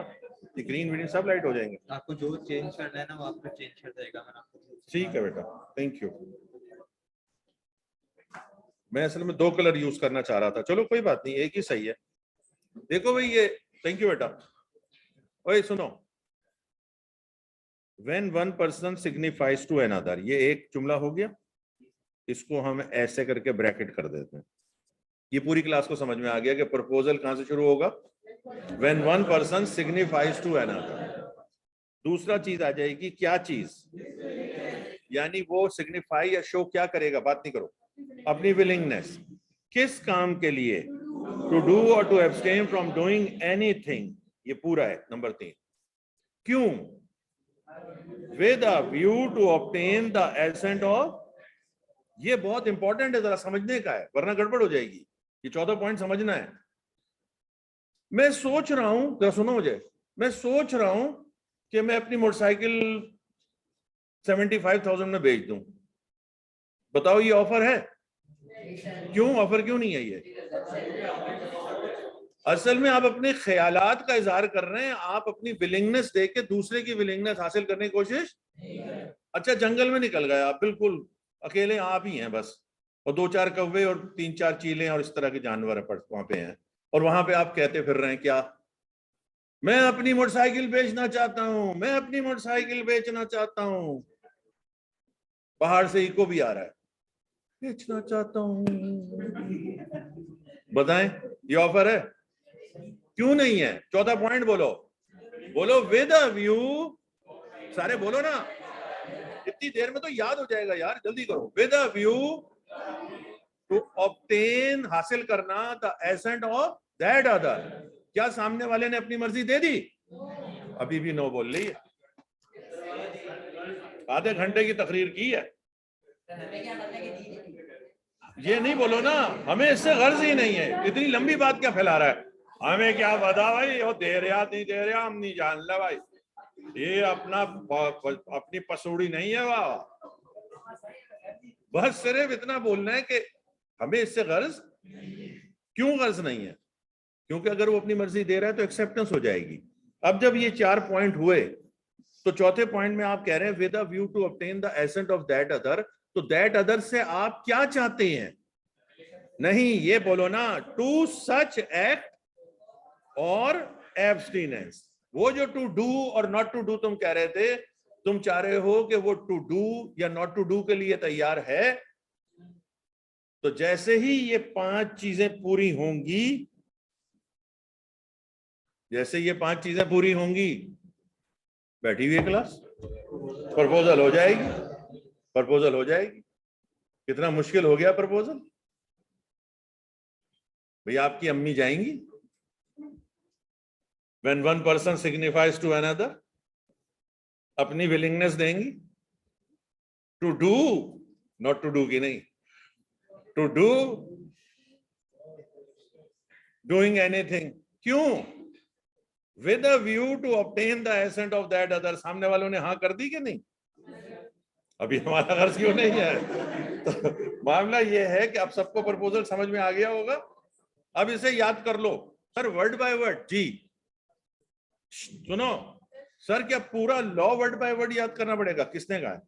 ये ग्रीन ग्रीन सब लाइट हो जाएंगे। आपको जो चेंज करना है ना वो आपको चेंज कर देगा। मैं आपको ठीक है बेटा, थैंक यू। मैं असल में 2 कलर यूज करना चाह रहा था, चलो कोई बात नहीं, एक ही सही है। देखो भाई ये, थैंक यू बेटा। ओए सुनो, when one person signifies to another, ये एक जुमला हो गया, इसको हम ऐसे करके ब्रैकेट कर देते हैं। ये पूरी क्लास को समझ में आ गया कि प्रपोजल कहां से शुरू होगा? when one person signifies to another। दूसरा चीज आ जाएगी, क्या चीज? यानी वो सिग्निफाई या शो क्या करेगा? बात नहीं करो, अपनी विलिंगनेस। किस काम के लिए? टू डू और to abstain from doing anything, ये पूरा है नंबर 3। क्यों? with a view to obtain the assent of, ये बहुत इंपॉर्टेंट है, जरा समझने का है वरना गड़बड़ हो जाएगी। ये 14 पॉइंट समझना है। मैं सोच रहा हूं, जरा सुनो मुझे, मैं सोच रहा हूं कि मैं अपनी मोटरसाइकिल 75,000 में बेच दूं। बताओ ये ऑफर है? क्यों ऑफर क्यों नहीं है ये? असल में आप अपने ख्यालात का इजहार कर रहे हैं, आप अपनी विलिंगनेस देख के दूसरे की विलिंगनेस हासिल करने की कोशिश। अच्छा जंगल में निकल गए आप, बिल्कुल अकेले आप ही हैं बस, और 2-4 कौवे और 3-4 चीलें और इस तरह के जानवर वहां पे हैं, और वहां पे आप कहते फिर रहे हैं क्या? मैं अपनी मोटरसाइकिल बेचना चाहता हूं, मैं अपनी मोटरसाइकिल बेचना चाहता हूं। बाहर से इको भी आ रहा है, बेचना चाहता हूं। बताएं, ये ऑफर है? क्यों नहीं है? चौथा पॉइंट बोलो, बोलो विद अ व्यू। सारे बोलो ना, इतनी देर में तो याद हो जाएगा यार, जल्दी करो। With a view to obtain, हासिल करना, the assent of that other. क्या सामने वाले ने अपनी मर्जी दे दी? अभी भी नो बोल रही है। आधे घंटे की तकरीर की है। ये नहीं बोलो ना हमें इससे गर्ज ही नहीं है, इतनी लंबी बात क्या फैला रहा है? हमें क्या बता भाई, वो दे रहा नहीं दे रहा हम नहीं जान ला भाई, ये अपनी पसूड़ी नहीं है वाह। बस सिर्फ इतना बोलना है कि हमें इससे गर्ज, क्यों गर्ज नहीं है? क्योंकि अगर वो अपनी मर्जी दे रहा है तो एक्सेप्टेंस हो जाएगी। अब जब ये 4 पॉइंट हुए तो चौथे पॉइंट में आप कह रहे हैं with a view to obtain the assent of that other. तो दैट अदर से आप क्या चाहते हैं? नहीं, ये बोलो ना, टू सच एक्ट और एब्स्टिनेंस। वो जो टू डू और नॉट टू डू तुम कह रहे थे, तुम चाह रहे हो कि वो टू डू या नॉट टू डू के लिए तैयार है। तो जैसे ही ये 5 चीजें पूरी होंगी, जैसे ये 5 चीजें पूरी होंगी, बैठी हुई क्लास, प्रपोजल हो जाएगी, प्रपोजल हो जाएगी। कितना मुश्किल हो गया प्रपोजल? भैया आपकी अम्मी जाएंगी, when one person signifies to another, अपनी विलिंगनेस देंगी to do, not to do की नहीं, टू डू, डूइंग एनीथिंग। क्यों? With a view to obtain the assent of that other. सामने वालों ने हाँ कर दी कि नहीं? अभी हमारा गर्ज क्यों नहीं है? तो मामला ये है कि अब सबको प्रपोजल समझ में आ गया होगा। अब इसे याद कर लो सर, वर्ड बाय वर्ड। जी सुनो सर, क्या पूरा लॉ वर्ड बाय वर्ड याद करना पड़ेगा? किसने कहा?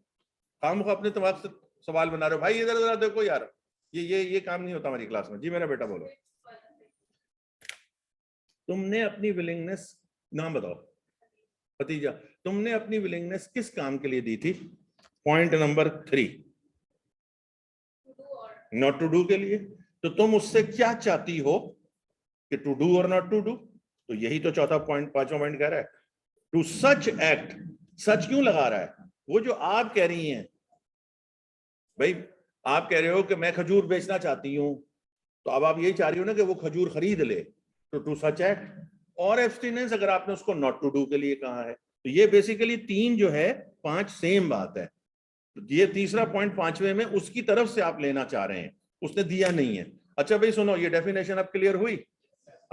हम अपने दिमाग से सवाल बना रहे हो भाई, इधर उधर देखो यार, ये काम नहीं होता हमारी क्लास में। जी मेरा बेटा बोलो, तुमने अपनी विलिंगनेस, नाम बताओ भतीजा, तुमने अपनी विलिंगनेस किस काम के लिए दी थी? Point number 3, not to do के लिए। तो तुम उससे क्या चाहती हो कि टू डू और नॉट टू डू? तो यही तो चौथा पॉइंट, 5वां पॉइंट कह रहा है, टू सच एक्ट। सच क्यों लगा रहा है? वो जो आप कह रही हैं भाई, आप कह रहे हो कि मैं खजूर बेचना चाहती हूं, तो अब आप यही चाह रही हो ना कि वो खजूर खरीद ले, तो टू सच एक्ट। और एब्स्टिनेंस अगर आपने उसको नॉट टू डू के लिए कहा है, तो ये बेसिकली 3 जो है 5 सेम बात है। तो ये तीसरा पॉइंट 5वें में उसकी तरफ से आप लेना चाह रहे हैं, उसने दिया नहीं है। अच्छा भाई सुनो, ये डेफिनेशन अब क्लियर हुई।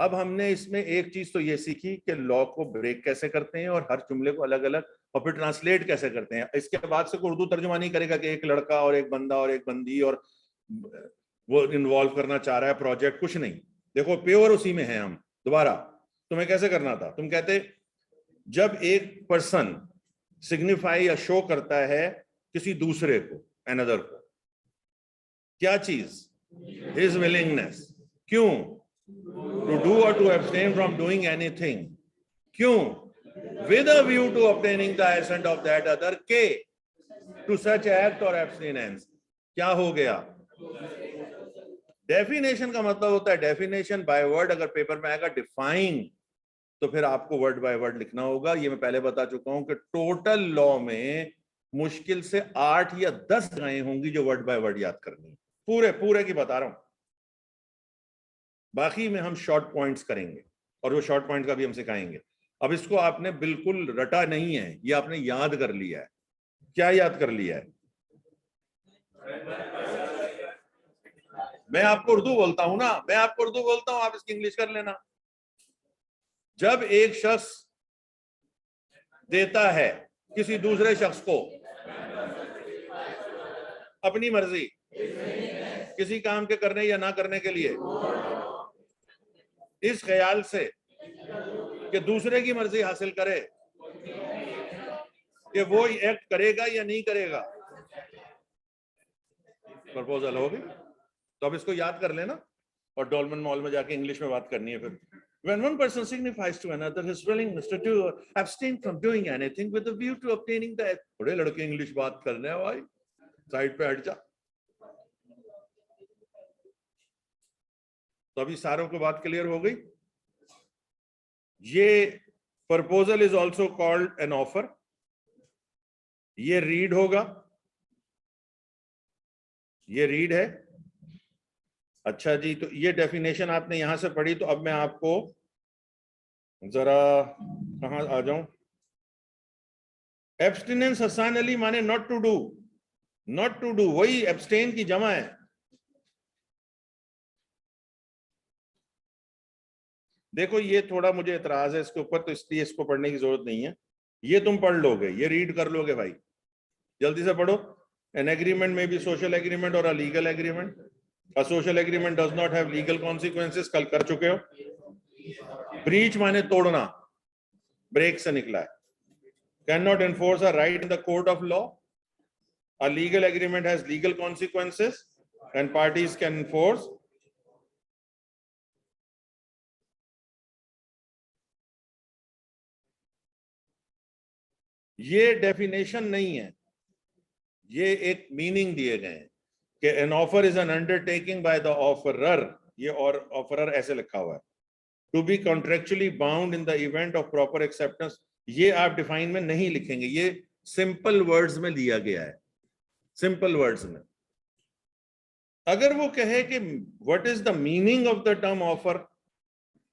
अब हमने इसमें एक चीज तो ये सीखी कि लॉ को ब्रेक कैसे करते हैं और हर जुमले को अलग अलग, और फिर ट्रांसलेट कैसे करते हैं। इसके बाद से कोई उर्दू तर्जुमा नहीं करेगा कि एक लड़का और एक बंदा और एक बंदी और वो इन्वॉल्व करना चाह रहा है प्रोजेक्ट, कुछ नहीं। देखो प्योर उसी में है हम। दोबारा, तुम्हें कैसे करना था? तुम कहते जब एक पर्सन सिग्निफाई या शो करता है किसी दूसरे को, अनदर को, क्या चीज? His willingness. क्यों? टू डू और to abstain from doing anything. क्यों? With a view to obtaining the assent of that other के, टू सच एक्ट और एब्सटिनेंस। क्या हो गया? डेफिनेशन का मतलब होता है डेफिनेशन बाय वर्ड। अगर पेपर में आएगा डिफाइन, तो फिर आपको वर्ड बाय वर्ड लिखना होगा। ये मैं पहले बता चुका हूं कि टोटल लॉ में मुश्किल से 8 या 10 जगहें होंगी जो वर्ड बाय वर्ड याद करनी है, पूरे पूरे की बता रहा हूं। बाकी में हम शॉर्ट पॉइंट्स करेंगे, और वो शॉर्ट पॉइंट का भी हम सिखाएंगे। अब इसको आपने बिल्कुल रटा नहीं है, ये आपने याद कर लिया है। क्या याद कर लिया है? मैं आपको उर्दू बोलता हूं ना, मैं आपको उर्दू बोलता हूं, आप इसकी इंग्लिश कर लेना। जब एक शख्स देता है किसी दूसरे शख्स को अपनी मर्जी किसी काम के करने या ना करने के लिए, इस ख्याल से कि दूसरे की मर्जी हासिल करे कि वो एक्ट करेगा या नहीं करेगा, प्रपोजल होगी। तो अब इसको याद कर लेना, और डॉल्मन मॉल में जाके इंग्लिश में बात करनी है फिर। When one person signifies to another his willingness to do or abstain from doing anything with a view to obtaining the, बड़े लड़के इंग्लिश बात करने हैं भाई, साइड पे हट जा। तो अभी सारों को बात क्लियर हो गई। ये proposal is also called an offer, ये रीड होगा, ये रीड है। अच्छा जी, तो ये डेफिनेशन आपने यहां से पढ़ी, तो अब मैं आपको जरा कहां आ जाऊं। एब्स्टिनेंस हसन अली माने not to do, not to do वही एब्स्टेन की जमा है। देखो ये थोड़ा मुझे एतराज है इसके ऊपर, तो इसलिए इसको पढ़ने की जरूरत नहीं है, ये तुम पढ़ लोगे, ये रीड कर लोगे भाई, जल्दी से पढ़ो। एन एग्रीमेंट में बी सोशल एग्रीमेंट और अ legal agreement. A social agreement does not have legal consequences, कल कर चुके हो। ब्रीच माने तोड़ना, ब्रेक से निकला है। Can not enforce a right in the court of law. A legal agreement has legal consequences and parties can enforce. ये डेफिनेशन नहीं है, ये एक मीनिंग दिए गए हैं कि an offer is an undertaking by the offeror, ये और ऑफरर ऐसे लिखा हुआ है। To be contractually bound in the event of proper acceptance, ये आप डिफाइन में नहीं लिखेंगे, ये सिंपल वर्ड्स में लिया गया है, सिंपल वर्ड्स में। अगर वो कहे कि what is the meaning of the term offer,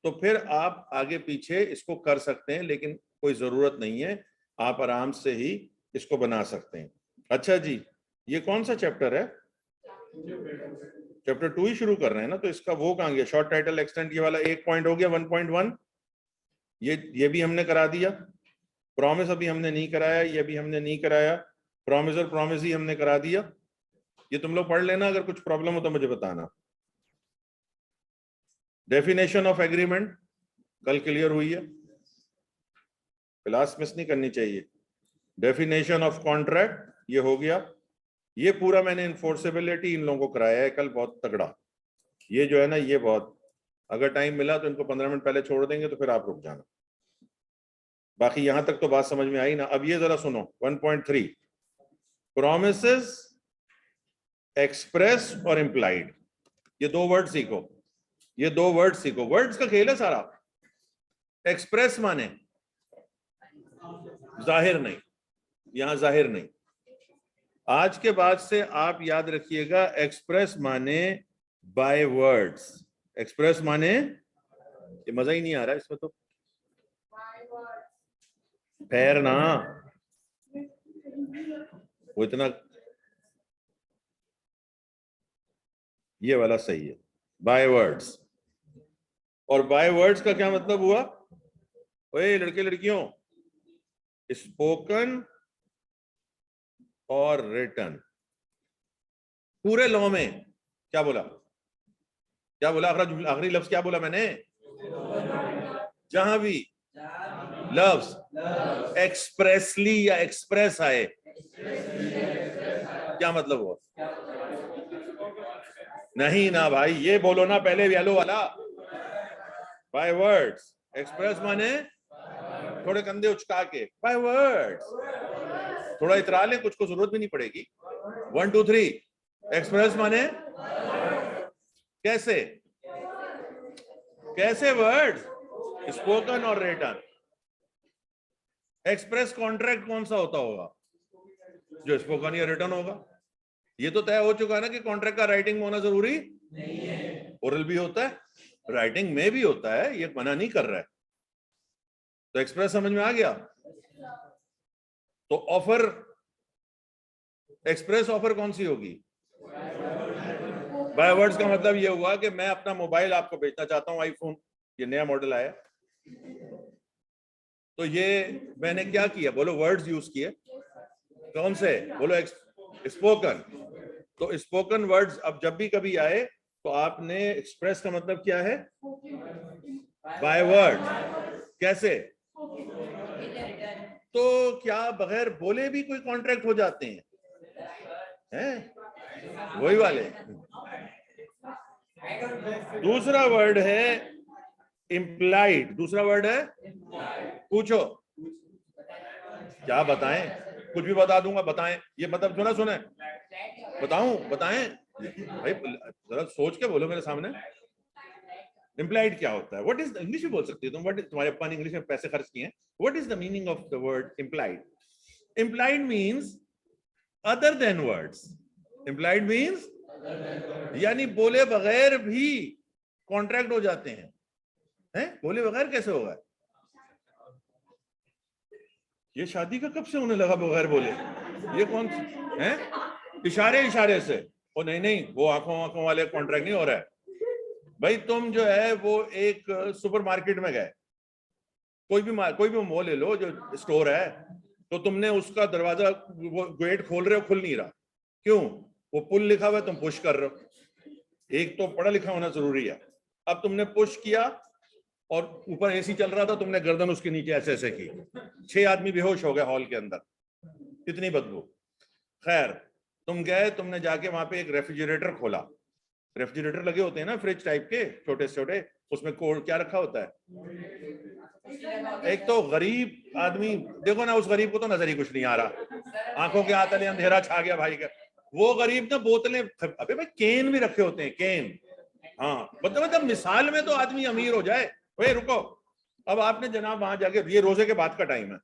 तो फिर आप आगे पीछे इसको कर सकते हैं, लेकिन कोई जरूरत नहीं है, आप आराम से ही इसको बना सकते हैं। अच्छा जी, ये कौन सा चैप्टर है? चैप्टर 2 ही शुरू कर रहे हैं ना, तो इसका वो कहां गया? शॉर्ट टाइटल एक्सटेंट, ये वाला एक पॉइंट हो गया 1.1, ये भी हमने करा दिया। प्रॉमिस अभी हमने नहीं कराया, ये भी हमने नहीं कराया। प्रॉमिस और प्रॉमिस ही हमने करा दिया। ये तुम लोग पढ़ लेना, अगर कुछ प्रॉब्लम हो तो मुझे बताना। डेफिनेशन ऑफ एग्रीमेंट कल क्लियर हुई है, क्लास मिस नहीं करनी चाहिए। डेफिनेशन ऑफ कॉन्ट्रैक्ट ये हो गया। ये पूरा मैंने इन्फोर्सेबिलिटी इन लोगों को कराया है कल, बहुत तगड़ा। ये जो है ना, ये बहुत, अगर टाइम मिला तो इनको 15 मिनट पहले छोड़ देंगे, तो फिर आप रुक जाना। बाकी यहां तक तो बात समझ में आई ना। अब ये जरा सुनो 1.3, प्रोमिसेस एक्सप्रेस और इम्प्लाइड, ये दो वर्ड सीखो, ये दो वर्ड सीखो, वर्ड्स का खेल है सारा। एक्सप्रेस माने जाहिर नहीं, यहां जाहिर नहीं। आज के बाद से आप याद रखिएगा, एक्सप्रेस माने बाय वर्ड्स, एक्सप्रेस माने, ये मजा ही नहीं आ रहा इसमें तो, खैर ना, वो इतना, ये वाला सही है, बाय वर्ड्स। और बाय वर्ड्स का क्या मतलब हुआ? ओए लड़के लड़कियों, स्पोकन और रिटन। पूरे लॉ में क्या बोला, क्या बोला? आखिरी लफ्ज क्या बोला मैंने? जहां भी लफ्ज एक्सप्रेसली या एक्सप्रेस आए, क्या मतलब हुआ? नहीं ना भाई, ये बोलो ना पहले, येलो वाला। बाय वर्ड्स, एक्सप्रेस माने थोड़े कंधे उचका के, बाय वर्ड्स, थोड़ा इतरा ले, कुछ को जरूरत भी नहीं पड़ेगी। 1 2 3, एक्सप्रेस माने कैसे, कैसे वर्ड्स, स्पोकन और रिटन। एक्सप्रेस कॉन्ट्रैक्ट कौन सा होता होगा? जो स्पोकन या रिटन होगा। ये तो तय हो चुका है ना कि कॉन्ट्रैक्ट का राइटिंग होना जरूरी नहीं है, ओरल भी होता है, राइटिंग में भी होता है, ये मना नहीं कर रहा है। तो एक्सप्रेस समझ में आ गया। तो ऑफर, एक्सप्रेस ऑफर कौन सी होगी? बाय वर्ड्स का मतलब ये हुआ कि मैं अपना मोबाइल आपको बेचना चाहता हूं, आईफोन, ये नया मॉडल आया, तो ये मैंने क्या किया? बोलो, वर्ड्स यूज किए। कौन से? बोलो, स्पोकन। तो स्पोकन वर्ड्स अब जब भी कभी आए तो आपने, एक्सप्रेस का मतलब क्या है? By word. कैसे? तो क्या बगैर बोले भी कोई कॉन्ट्रैक्ट हो जाते हैं? हैं? वही वाले। दूसरा वर्ड है इम्प्लाइड दूसरा वर्ड है। पूछो क्या बताएं, कुछ भी बता दूंगा, बताएं। ये मतलब सुना सुने, बताऊं बताएं भाई, जरा सोच के बोलो मेरे सामने। इम्प्लाइड क्या होता है? व्हाट इज, इंग्लिश में बोल सकती हो तुम, व्हाट इज, तुम्हारे पास इंग्लिश में पैसे खर्च किए हैं, what is the meaning of the word implied? Implied means other than words. Implied means यानी बोले बगैर भी कॉन्ट्रैक्ट हो जाते हैं। बोले बगैर कैसे होगा? ये शादी का कब से होने लगा बगैर बोले? ये कौन है? इशारे इशारे से। ओ नहीं नहीं, वो आंखों आंखों वाले कॉन्ट्रैक्ट नहीं हो रहा है भाई। तुम जो है वो एक सुपरमार्केट में गए, कोई भी मॉल ले लो, जो स्टोर है, तो तुमने उसका दरवाजा, वो गेट खोल रहे हो, खुल नहीं रहा, क्यों? वो पुल लिखा हुआ है, तुम पुश कर रहे हो। एक तो पढ़ा लिखा होना जरूरी है। अब तुमने पुश किया और ऊपर एसी चल रहा था, तुमने गर्दन उसके नीचे ऐसे ऐसे की, 6 आदमी बेहोश हो गए हॉल के अंदर, इतनी बदबू। खैर तुम गए, तुमने जाके वहां पे एक रेफ्रिजरेटर खोला। रेफ्रिजरेटर लगे होते हैं ना फ्रिज टाइप के, छोटे छोटे, उसमें कोल्ड क्या रखा होता है? एक तो गरीब आदमी, देखो ना, उस गरीब को तो नजर ही कुछ नहीं आ रहा, आंखों के आतले अंधेरा छा गया भाई का। वो गरीब ना बोतलें, अबे भाई केन भी रखे होते हैं, केन। हाँ मतलब मिसाल में तो आदमी अमीर हो जाए। भाई रुको, अब आपने जनाब वहां जाके, ये रोजे के बाद का टाइम है,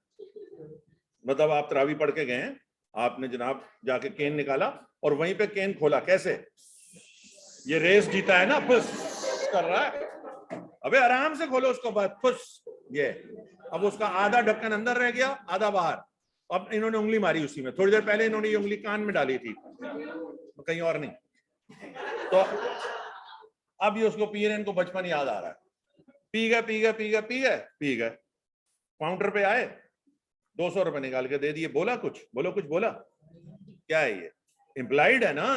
मतलब आप तरावी पढ़ के गए, आपने जनाब जाके केन निकाला और वहीं पे केन खोला। कैसे? ये रेस जीता है ना, फुस कर रहा है। अबे आराम से खोलो उसको, बाद फुस। ये अब उसका आधा ढक्कन अंदर रह गया, आधा बाहर। अब इन्होंने उंगली मारी उसी में, थोड़ी देर पहले इन्होंने ये उंगली कान में डाली थी, तो कहीं और नहीं। तो अब ये उसको पी रहे, इनको बचपन याद आ रहा है। पी गए पी गए पी गए पी गए पी गए, काउंटर पे आए, 200 रुपए निकाल के दे दिए। बोला कुछ? बोलो कुछ बोला? क्या है ये? इम्प्लाइड है ना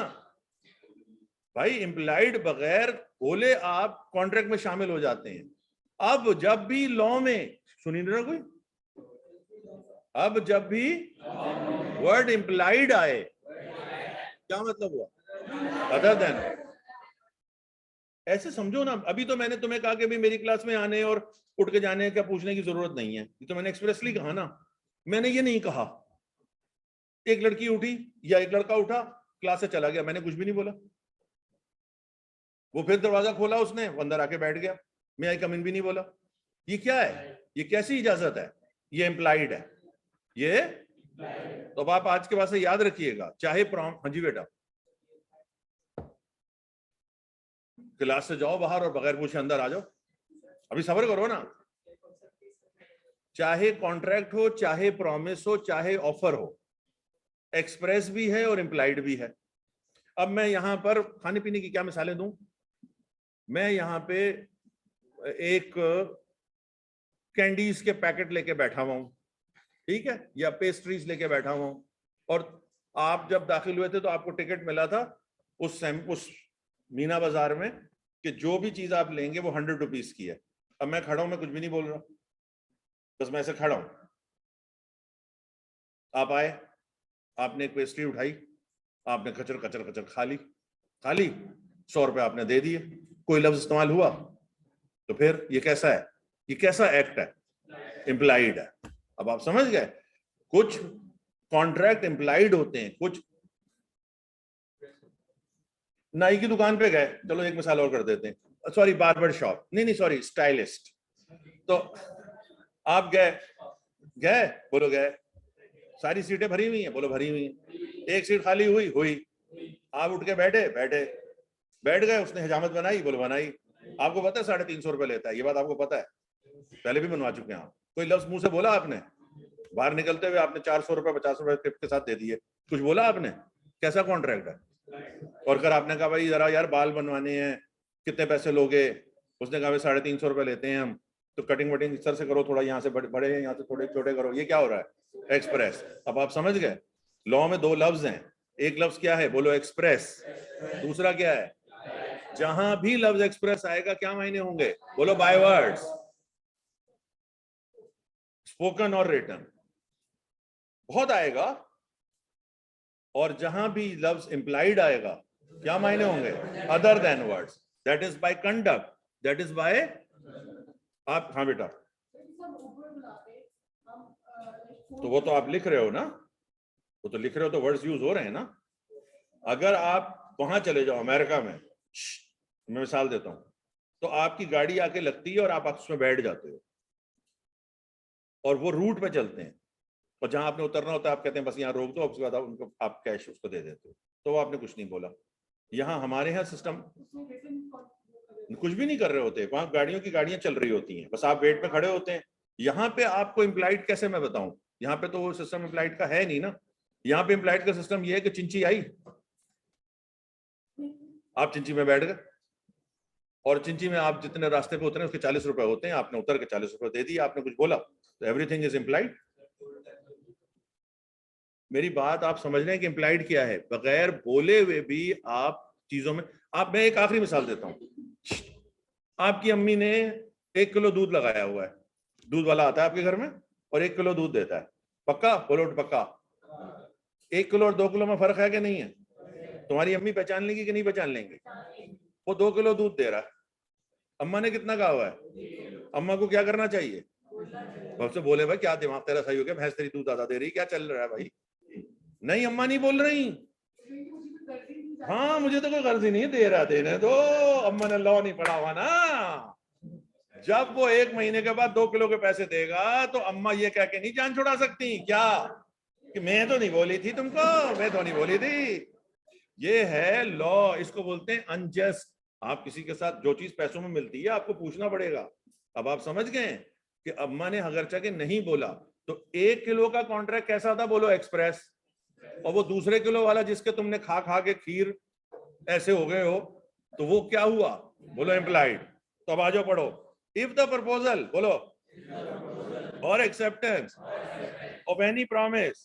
भाई। इम्प्लाइड बगैर बोले आप कॉन्ट्रैक्ट में शामिल हो जाते हैं। अब जब भी लॉ में, सुनिए ना कोई, अब जब भी वर्ड इम्प्लाइड आए, क्या मतलब हुआ? Other than. ऐसे समझो ना। अभी तो मैंने तुम्हें कहा कि भी मेरी क्लास में आने और उठ के जाने का पूछने की जरूरत नहीं है, ये तो मैंने एक्सप्रेसली कहा ना। मैंने ये नहीं कहा एक लड़की उठी या एक लड़का उठा क्लास से चला गया, मैंने कुछ भी नहीं बोला। वो फिर दरवाजा खोला उसने, अंदर आके बैठ गया, मैं आई कम इन भी नहीं बोला। ये क्या है? ये कैसी इजाजत है? ये इम्प्लाइड है ये। तो अब आप आज के बाद से याद रखिएगा, चाहे हाँ जी बेटा, क्लास से जाओ बाहर और बगैर पूछे अंदर आ जाओ। अभी सब्र करो ना। चाहे कॉन्ट्रैक्ट हो, चाहे प्रॉमिस हो, चाहे ऑफर हो, एक्सप्रेस भी है और इम्प्लाइड भी है। अब मैं यहां पर खाने पीने की क्या मिसालें दूं? मैं यहां पे एक कैंडीज के पैकेट लेके बैठा हुआ हूं, ठीक है, या पेस्ट्रीज लेके बैठा हुआ हूं, और आप जब दाखिल हुए थे तो आपको टिकट मिला था उस मीना बाजार में कि जो भी चीज आप लेंगे वो 100 रुपीज की है। अब मैं खड़ा हूं, मैं कुछ भी नहीं बोल रहा, बस मैं ऐसे खड़ा हूं। आप आए, आपने एक पेस्ट्री उठाई, आपने कचर कचर कचर खा ली 100 रुपए आपने दे दिए, कोई लफ्ज इस्तेमाल हुआ? तो फिर ये कैसा है? ये कैसा एक्ट है? इम्प्लाइड है। अब आप समझ गए, कुछ कॉन्ट्रैक्ट इम्प्लाइड होते हैं, कुछ। नाई की दुकान पे गए, चलो एक मिसाल और कर देते हैं, सॉरी बार्बर शॉप, नहीं सॉरी स्टाइलिस्ट। तो आप गए गए बोलो गए, सारी सीटें भरी हुई हैं, बोलो भरी हुई हैं, एक सीट खाली हुई, आप उठ के बैठ गए, उसने हजामत बनाई, बोलो बनाई। आपको पता है 350 रुपए लेता है, ये बात आपको पता है, पहले भी बनवा चुके हैं आप। कोई लफ्ज मुंह से बोला आपने? बाहर निकलते हुए आपने 400 रुपए 50 रुपए टिप के साथ दे दिए, कुछ बोला आपने? कैसा कॉन्ट्रैक्ट है? और अगर आपने कहा भाई जरा यार बाल बनवाने हैं, कितने पैसे लोगे? उसने कहा 350 रुपए लेते हैं हम, तो कटिंग वटिंग इस तरह से करो, थोड़ा यहाँ से बड़े हैं, यहाँ से थोड़े छोटे करो। ये क्या हो रहा है? एक्सप्रेस। अब आप समझ गए, लॉ में 2 लफ्ज हैं, एक लफ्ज क्या है? बोलो एक्सप्रेस। दूसरा क्या है? जहां भी लफ्ज एक्सप्रेस आएगा क्या मायने होंगे? बोलो बाय वर्ड्स, स्पोकन और रिटन, बहुत आएगा। और जहां भी लफ्ज इंप्लाइड आएगा क्या मायने होंगे? Other than words, that is by conduct, that is by आप, हाँ बेटा, तो वो तो आप लिख रहे हो ना, वो तो लिख रहे हो, तो वर्ड्स यूज हो रहे हैं ना। अगर आप वहां चले जाओ अमेरिका में, मैं मिसाल देता हूं, तो आपकी गाड़ी आके लगती है और आप उसमें बैठ जाते हो और वो रूट पे चलते हैं, और जहां आपने उतरना होता है आप कहते हैं बस यहाँ रोक दो, उसके बाद आप उनको आप कैश उसको दे देते हो, तो वो आपने कुछ नहीं बोला। यहाँ हमारे यहाँ सिस्टम कुछ भी नहीं कर रहे होते, वहां गाड़ियों की गाड़ियां चल रही होती हैं, बस आप वेट पे खड़े होते हैं। यहाँ पे आपको इम्प्लाइड कैसे मैं बताऊं, यहाँ पे तो वो सिस्टम इम्प्लाइड का है नहीं ना। यहाँ पे इम्प्लाइड का सिस्टम ये है कि चिंची आई, आप चिंची में बैठ गए, और चिंची में आप जितने रास्ते पे उतरे उसके 40 रुपए होते हैं, आपने उतर के 40 रुपए दे दिए, आपने कुछ बोला, तो एवरीथिंग इज इम्प्लाइड। मेरी बात आप समझ रहे हैं कि इम्प्लाइड क्या है, बगैर बोले हुए भी आप चीजों में। आप, मैं एक आखिरी मिसाल देता हूं, आपकी अम्मी ने 1 किलो दूध लगाया हुआ है, दूध वाला आता है आपके घर में और 1 किलो दूध देता है, पक्का बोलो पक्का? 1 किलो और 2 किलो में फर्क है कि नहीं है? तुम्हारी अम्मी पहचान लेंगी कि नहीं पहचान लेंगे? वो 2 किलो दूध दे रहा है, अम्मा ने कितना कहा हुआ है? अम्मा को क्या करना चाहिए? सबसे बोले भाई क्या दिमाग तेरा सही हो गया, भैंस तेरी दूध ज्यादा दे रही, क्या चल रहा है भाई? नहीं, अम्मा नहीं बोल रही, हाँ मुझे तो कोई गर्ज ही नहीं दे रहा, देने दो, अम्मा ने लॉ नहीं पढ़ा हुआ ना। जब वो 1 महीने के बाद 2 किलो के पैसे देगा तो अम्मा ये कह के नहीं जान छुड़ा सकती क्या कि मैं तो नहीं बोली थी तुमको, मैं तो नहीं बोली थी। ये है लॉ, इसको बोलते हैं अनजस्ट। आप किसी के साथ जो चीज पैसों में मिलती है आपको पूछना पड़ेगा। अब आप समझ गए कि अम्मा ने अगरचा के नहीं बोला, तो 1 किलो का कॉन्ट्रैक्ट कैसा था बोलो? एक्सप्रेस। और वो दूसरे किलो वाला जिसके तुमने खा खा के खीर ऐसे हो गए हो, तो वो क्या हुआ बोलो? इम्प्लाइड। तो अब आ जाओ पढ़ो, इफ द प्रपोजल बोलो और acceptance of any promise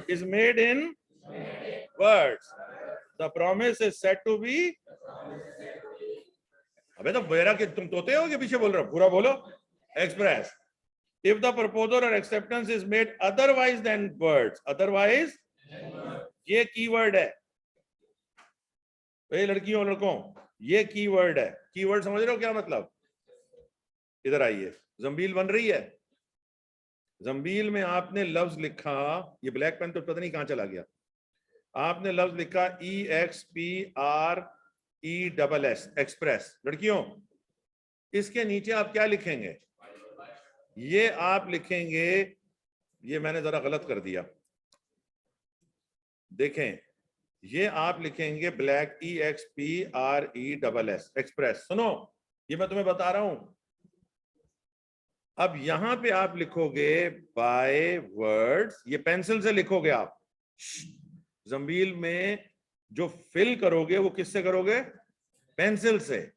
is made in words, the promise is said to be। अबे तो मेरा कि तुम तोते हो कि पीछे बोल रहे हो? पूरा बोलो। Express. If the proposal or acceptance is made otherwise than words, otherwise ये कीवर्ड है। ए लड़कियों लड़कों, ये कीवर्ड है। कीवर्ड समझ रहे हो क्या मतलब? इधर आइए, जंबील बन रही है, जंबील में आपने लफ्ज लिखा, ये ब्लैक पेन तो पता नहीं कहां चला गया, आपने लफ्ज लिखा EXPRESS, एक्सप्रेस। लड़कियों, इसके नीचे आप क्या लिखेंगे? ये आप लिखेंगे, ये मैंने जरा गलत कर दिया, देखें, ये आप लिखेंगे ब्लैक EXPRESS, एक्सप्रेस। सुनो, ये मैं तुम्हें बता रहा हूं। अब यहां पे आप लिखोगे बाय वर्ड्स, ये पेंसिल से लिखोगे आप। जंबील में जो फिल करोगे वो किससे करोगे? पेंसिल से।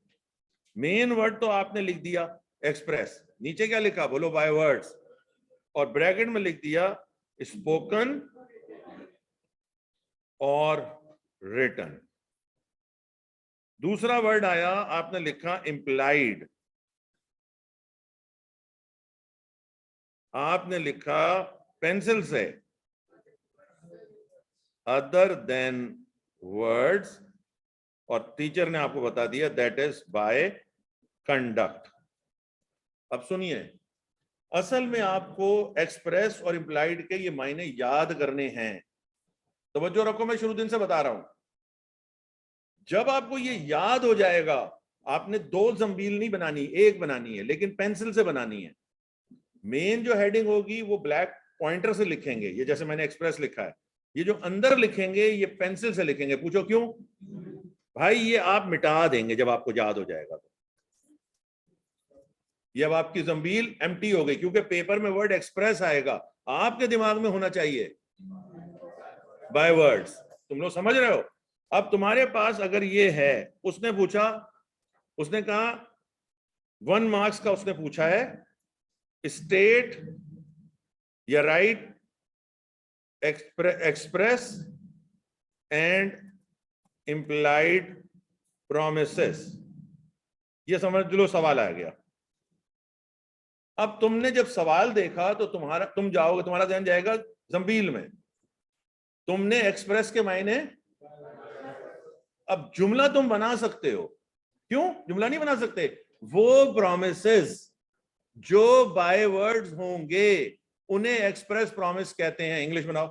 मेन वर्ड तो आपने लिख दिया एक्सप्रेस, नीचे क्या लिखा बोलो? बाय वर्ड्स, और ब्रैकेट में लिख दिया स्पोकन और रिटन। दूसरा वर्ड आया, आपने लिखा इंप्लाइड, आपने लिखा पेंसिल से अदर देन वर्ड्स, और टीचर ने आपको बता दिया दैट इज बाय कंडक्ट। अब सुनिए, असल में आपको एक्सप्रेस और इंप्लाइड के ये मायने याद करने हैं। तवज्जो रखो, मैं शुरू दिन से बता रहा हूं। जब आपको ये याद हो जाएगा, आपने 2 जंबील नहीं बनानी, एक बनानी है, लेकिन पेंसिल से बनानी है। मेन जो हेडिंग होगी वो ब्लैक पॉइंटर से लिखेंगे, ये जैसे मैंने एक्सप्रेस लिखा है। ये जो अंदर लिखेंगे ये पेंसिल से लिखेंगे। पूछो क्यों? भाई ये आप मिटा देंगे जब आपको याद हो जाएगा। तो ये अब आपकी जंबील एम्प्टी हो गई, क्योंकि पेपर में वर्ड एक्सप्रेस आएगा, आपके दिमाग में होना चाहिए बाय वर्ड्स। तुम लोग समझ रहे हो? अब तुम्हारे पास अगर ये है, उसने पूछा, उसने कहा 1 मार्क्स का उसने पूछा है, स्टेट या right express and implied promises. ये समझ लो सवाल आ गया। अब तुमने जब सवाल देखा तो तुम जाओगे, तुम्हारा ध्यान जाएगा जंबील में, तुमने एक्सप्रेस के मायने। अब जुमला तुम बना सकते हो, क्यों जुमला नहीं बना सकते? वो प्रोमिसेस जो बाय वर्ड्स होंगे उन्हें एक्सप्रेस प्रॉमिस कहते हैं। इंग्लिश बनाओ।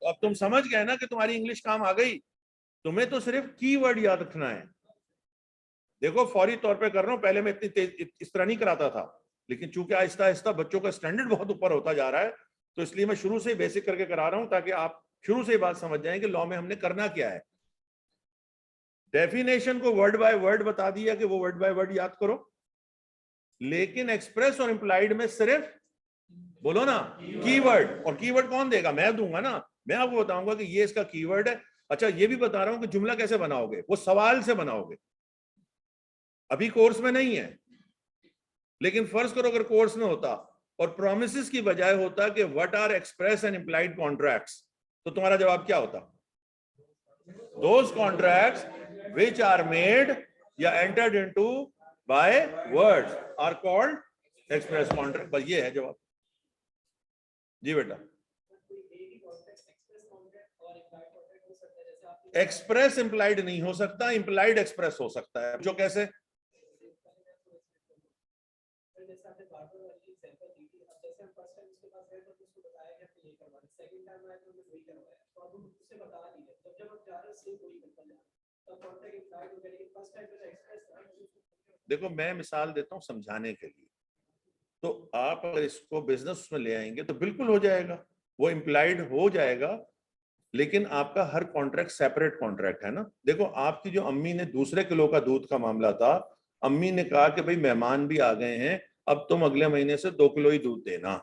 तो अब तुम समझ गए ना कि तुम्हारी इंग्लिश काम आ गई। तुम्हें तो सिर्फ कीवर्ड याद रखना है। देखो फौरी तौर पे कर रहा हूं, पहले मैं इतनी तेज इस तरह नहीं कराता था, लेकिन चूंकि आहिस्ता आहिस्ता बच्चों का स्टैंडर्ड बहुत ऊपर होता जा रहा है, तो इसलिए मैं शुरू से ही बेसिक करके करा रहा हूं, ताकि आप शुरू से ही बात समझ जाएं कि लॉ में हमने करना क्या है। डेफिनेशन को वर्ड बाय वर्ड बता दिया कि वो वर्ड बाय वर्ड याद करो, लेकिन एक्सप्रेस और इंप्लाइड में सिर्फ बोलो ना कीवर्ड। और कीवर्ड कौन देगा? मैं दूंगा ना। मैं आपको बताऊंगा कि ये इसका कीवर्ड है। अच्छा, ये भी बता रहा हूं कि जुमला कैसे बनाओगे, वो सवाल से बनाओगे। अभी कोर्स में नहीं है, लेकिन फर्ज करो अगर कोर्स में होता और प्रोमिसेस की बजाय होता कि what are express and implied contracts, तो तुम्हारा जवाब क्या होता? Those contracts which are made या entered into by words are called express contract. बस ये है जवाब। जी बेटा, एक्सप्रेस इंप्लाइड नहीं हो सकता, इंप्लाइड एक्सप्रेस हो सकता है। जो कैसे? देखो मैं मिसाल देता हूं समझाने के लिए, तो आप अगर इसको बिजनेस में ले आएंगे तो बिल्कुल हो जाएगा, वो इंप्लाइड हो जाएगा, लेकिन आपका हर कॉन्ट्रैक्ट सेपरेट कॉन्ट्रैक्ट है ना। देखो आपकी जो अम्मी ने दूसरे किलो का दूध का मामला था, अम्मी ने कहा कि भाई मेहमान भी आ गए हैं, अब तुम अगले महीने से 2 किलो ही दूध देना,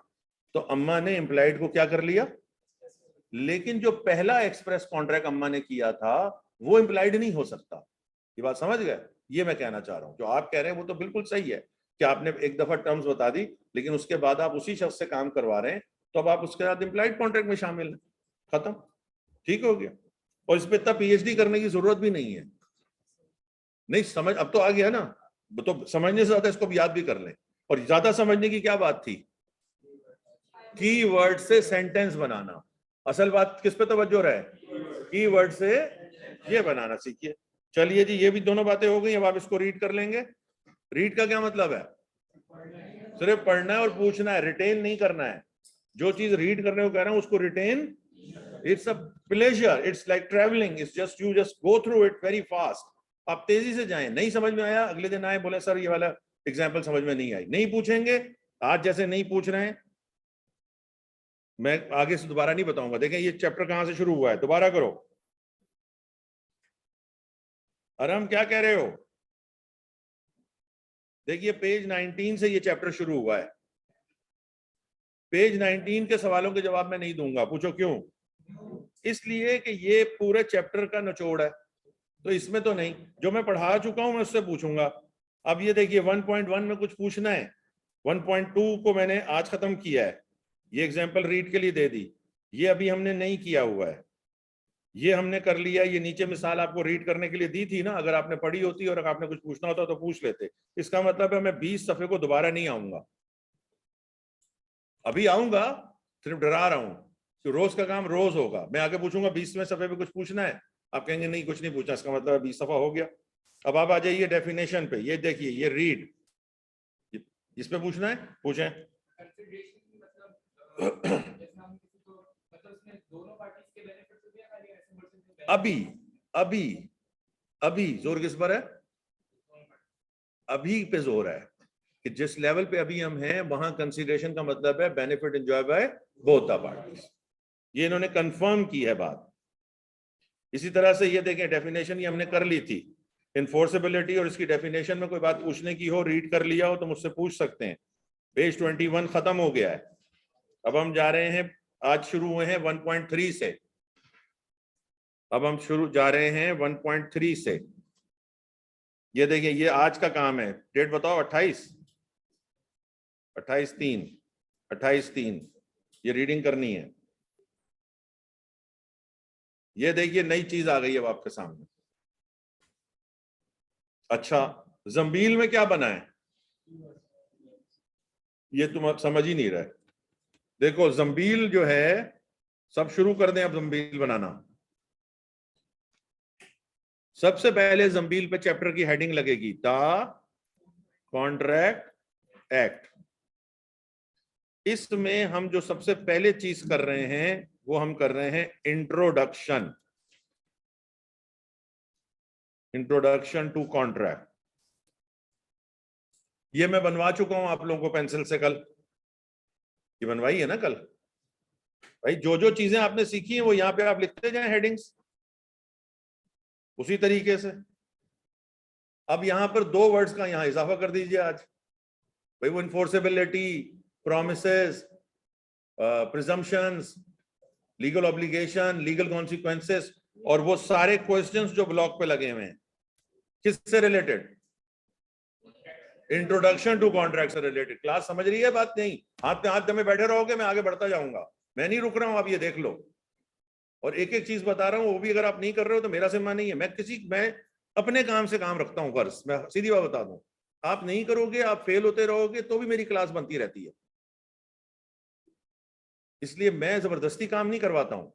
तो अम्मा ने इंप्लाइड को क्या कर लिया। लेकिन जो पहला एक्सप्रेस कॉन्ट्रैक्ट अम्मा ने किया था वो इंप्लाइड नहीं हो सकता। ये बात समझ गए? ये मैं कहना चाह रहा हूं। जो आप कह रहे हैं वो तो बिल्कुल सही है कि आपने एक दफा टर्म्स बता दी, लेकिन उसके बाद आप उसी शख्स से काम करवा रहे हैं, तो अब आप उसके साथ इंप्लाइड कॉन्ट्रैक्ट में शामिल हैं। खत्म, ठीक हो गया। और इस पर इतना पीएचडी करने की जरूरत भी नहीं है। नहीं समझ, अब तो आ गया ना, तो समझने से ज्यादा इसको याद भी कर लें। और ज्यादा समझने की क्या बात थी? की वर्ड से सेंटेंस बनाना। असल बात किस पे तवज्जो रहे? की वर्ड से ये बनाना सीखिए। चलिए जी, ये भी दोनों बातें हो गई। अब आप इसको रीड कर लेंगे। रीड का क्या मतलब है? सिर्फ पढ़ना है और पूछना है, रिटेन नहीं करना है। जो चीज रीड करने को कह रहा हूं उसको written, it's a pleasure, it's like travelling, it's just you just go through it very fast. आप तेजी से जाएं। नहीं समझ में आया अगले दिन आए बोले सर ये वाला एग्जाम्पल समझ में नहीं आई। नहीं पूछेंगे आज, जैसे नहीं पूछ रहे हैं, मैं आगे से दोबारा नहीं बताऊंगा। देखें ये चैप्टर कहां से शुरू हुआ है, दोबारा करो। अरे हम क्या कह रहे हो? देखिए पेज 19 से ये चैप्टर शुरू हुआ है। पेज 19 के सवालों के जवाब मैं नहीं दूंगा। पूछो क्यों? इसलिए कि ये पूरे चैप्टर का निचोड़ है, तो इसमें तो नहीं। जो मैं पढ़ा चुका हूं मैं उससे पूछूंगा। अब ये देखिए 1.1 में कुछ पूछना है, 1.2 को मैंने आज खत्म किया है, ये एग्जाम्पल रीड के लिए दे दी। ये अभी हमने नहीं किया हुआ है, ये हमने कर लिया। ये नीचे मिसाल आपको रीड करने के लिए दी थी ना, अगर आपने पढ़ी होती और अगर आपने कुछ पूछना होता तो पूछ लेते। इसका मतलब है मैं 20 सफे को दोबारा नहीं आऊंगा। अभी आऊंगा, सिर्फ डरा रहा हूं कि रोज का काम रोज होगा। मैं आगे पूछूंगा 20वें सफे पे कुछ पूछना है, आप कहेंगे नहीं कुछ नहीं पूछा, इसका मतलब 20 सफा हो गया। अब आप आ जाइए डेफिनेशन पे। ये देखिए ये रीड, इस पे पूछना है, पूछें। अभी अभी अभी जोर किस पर है? अभी पे जोर है कि जिस लेवल पे अभी हम हैं वहां कंसीडरेशन का मतलब है benefit enjoy by both the parties. ये इन्होंने कंफर्म की है बात। इसी तरह से ये देखें डेफिनेशन ये हमने कर ली थी। इनफोर्सेबिलिटी और इसकी डेफिनेशन में कोई बात पूछने की हो, रीड कर लिया हो तो मुझसे पूछ सकते हैं। पेज 21 खत्म हो गया है। अब हम जा रहे हैं, आज शुरू हुए हैं 1.3 से। अब हम शुरू जा रहे हैं 1.3 से। ये देखिए ये आज का काम है। डेट बताओ, 28/3 ये रीडिंग करनी है। ये देखिए नई चीज आ गई है अब आपके सामने। अच्छा, जंबील में क्या बना है ये तुम अब समझ ही नहीं रहे। देखो जंबील जो है, सब शुरू कर दें अब जंबील बनाना। सबसे पहले जंबील पे चैप्टर की हेडिंग लगेगी द कॉन्ट्रैक्ट एक्ट। इसमें हम जो सबसे पहले चीज कर रहे हैं वो हम कर रहे हैं इंट्रोडक्शन, इंट्रोडक्शन टू कॉन्ट्रैक्ट। ये मैं बनवा चुका हूं आप लोगों को पेंसिल से कल, ये बनवाई है ना कल भाई। जो जो चीजें आपने सीखी हैं वो यहां पे आप लिखते जाएं हेडिंग्स उसी तरीके से। अब यहां पर 2 वर्ड्स का यहां इजाफा कर दीजिए आज भाई, वो enforceability, promises, presumptions, legal obligation, legal consequences, और वो सारे क्वेश्चंस जो ब्लॉक पे लगे हुए हैं किससे रिलेटेड? इंट्रोडक्शन टू कॉन्ट्रैक्ट से रिलेटेड। क्लास समझ रही है बात? नहीं, हाथ पे हाथ में बैठे रहोगे, मैं आगे बढ़ता जाऊंगा, मैं नहीं रुक रहा हूं, आप ये देख लो। और एक एक चीज बता रहा हूं, वो भी अगर आप नहीं कर रहे हो तो मेरा जिम्मा नहीं है। मैं अपने काम से काम रखता हूं कर्ज, मैं सीधी बात बता दूं। आप नहीं करोगे, आप फेल होते रहोगे, तो भी मेरी क्लास बनती रहती है। इसलिए मैं जबरदस्ती काम नहीं करवाता हूं,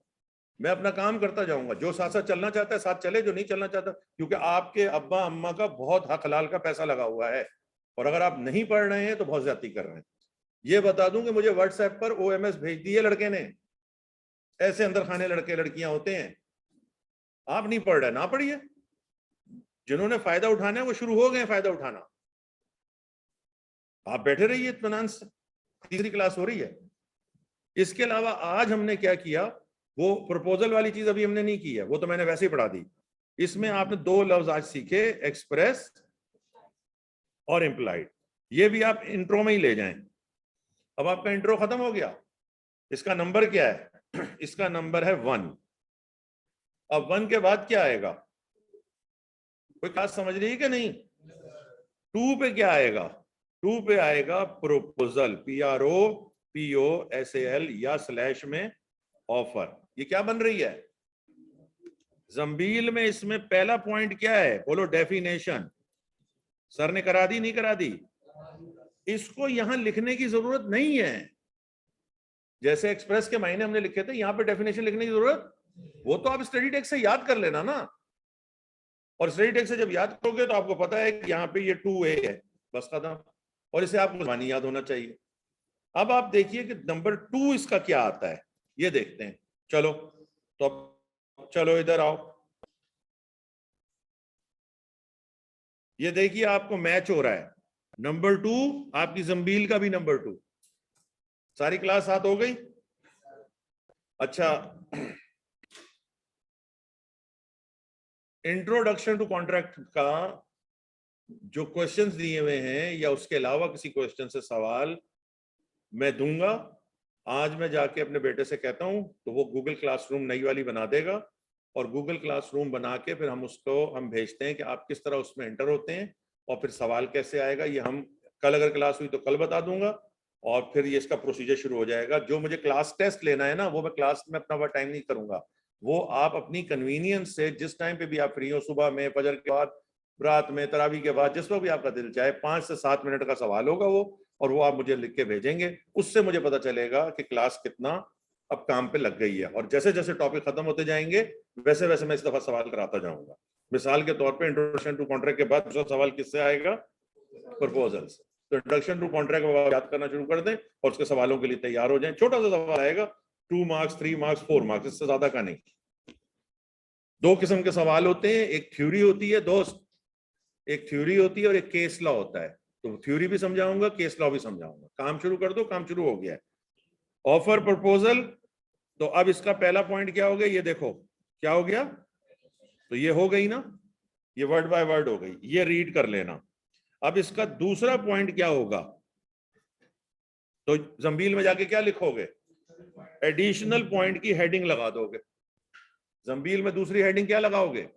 मैं अपना काम करता जाऊंगा। जो साथ साथ चलना चाहता है साथ चले, जो नहीं चलना चाहता, क्योंकि आपके अब्बा अम्मा का बहुत हक हलाल का पैसा लगा हुआ है, और अगर आप नहीं पढ़ रहे हैं तो बहुत ज्यादती कर रहे हैं। ये बता दूं कि मुझे व्हाट्सएप पर ओएमएस भेज दिए लड़के ने, ऐसे अंदर खाने लड़के लड़कियां होते हैं। आप नहीं पढ़ रहे, ना पढ़िए। जिन्होंने फायदा उठाना है वो शुरू हो गए फायदा उठाना, आप बैठे रहिए इत्मीनान से। तीसरी क्लास हो रही है। इसके अलावा आज हमने क्या किया, वो प्रपोजल वाली चीज अभी हमने नहीं की है, वो तो मैंने वैसे ही पढ़ा दी। इसमें आपने 2 लफ्ज आज सीखे, एक्सप्रेस और इम्प्लाइड। ये भी आप इंट्रो में ही ले जाएं। अब आपका इंट्रो खत्म हो गया, इसका नंबर क्या है? इसका नंबर है 1। अब 1 के बाद क्या आएगा? कोई क्लास समझ रही है कि नहीं? 2 पे क्या आएगा? 2 पे आएगा प्रोपोजल, PROPOSAL या स्लैश में ऑफर। ये क्या बन रही है जंबील में? इसमें पहला पॉइंट क्या है बोलो? डेफिनेशन। सर ने करा दी नहीं करा दी? इसको यहां लिखने की जरूरत नहीं है। जैसे एक्सप्रेस के मायने हमने लिखे थे, यहां पे डेफिनेशन लिखने की जरूरत, वो तो आप स्टडी टेक्स्ट से याद कर लेना ना। और स्टडी टेक्स्ट से जब याद करोगे तो आपको पता है कि यहाँ पे ये 2A है, बस खत्म। और इसे आपको जबानी याद होना चाहिए। अब आप देखिए कि नंबर 2 इसका क्या आता है, ये देखते हैं। चलो तो अब चलो इधर आओ, ये देखिए आपको मैच हो रहा है। नंबर 2 आपकी जंबील का भी नंबर 2। सारी क्लास साथ हो गई? अच्छा, इंट्रोडक्शन टू कॉन्ट्रैक्ट का जो क्वेश्चंस दिए हुए हैं या उसके अलावा किसी क्वेश्चन से सवाल मैं दूंगा। आज मैं जाके अपने बेटे से कहता हूं तो वो गूगल क्लासरूम नई वाली बना देगा, और गूगल क्लासरूम बना के फिर हम भेजते हैं कि आप किस तरह उसमें एंटर होते हैं और फिर सवाल कैसे आएगा। ये हम कल अगर क्लास हुई तो कल बता दूंगा, और फिर ये इसका प्रोसीजर शुरू हो जाएगा। जो मुझे क्लास टेस्ट लेना है ना, वो मैं क्लास में अपना टाइम नहीं करूंगा, वो आप अपनी कन्वीनियंस से जिस टाइम पे भी आप फ्री हो, सुबह में, फजर के बाद, रात में, तरावी के बाद, जिस वक्त भी आपका दिल चाहे, 5 से 7 मिनट का सवाल होगा वो, और वो आप मुझे लिख के भेजेंगे। उससे मुझे पता चलेगा कि क्लास कितना अब काम पे लग गई है। और जैसे जैसे टॉपिक खत्म होते जाएंगे वैसे वैसे मैं इस दफा सवाल कराता जाऊंगा। मिसाल के तौर पे इंट्रोडक्शन टू कॉन्ट्रैक्ट के बाद दूसरा सवाल किससे आएगा? प्रपोजल्स। तो इंट्रोडक्शन टू कॉन्ट्रैक्ट याद करना शुरू कर दें और उसके सवालों के लिए तैयार हो जाएं। छोटा सा सवाल आएगा, 2 मार्क्स, 3 मार्क्स, 4 मार्क्स, इससे ज्यादा का नहीं। 2 किस्म के सवाल होते हैं, एक थ्योरी होती है दोस्त, एक थ्योरी होती है और एक केस लॉ होता है। तो थ्योरी भी समझाऊंगा, केस लॉ भी समझाऊंगा। काम शुरू कर दो, काम शुरू हो गया है। ऑफर प्रपोजल, तो अब इसका पहला पॉइंट क्या हो गया, ये देखो क्या हो गया। तो ये हो गई ना, ये वर्ड बाय वर्ड हो गई, ये रीड कर लेना। अब इसका दूसरा पॉइंट क्या होगा, तो जंबील में जाके क्या लिखोगे? एडिशनल पॉइंट की हेडिंग लगा दोगे। जंबील में दूसरी हेडिंग क्या लगाओगे?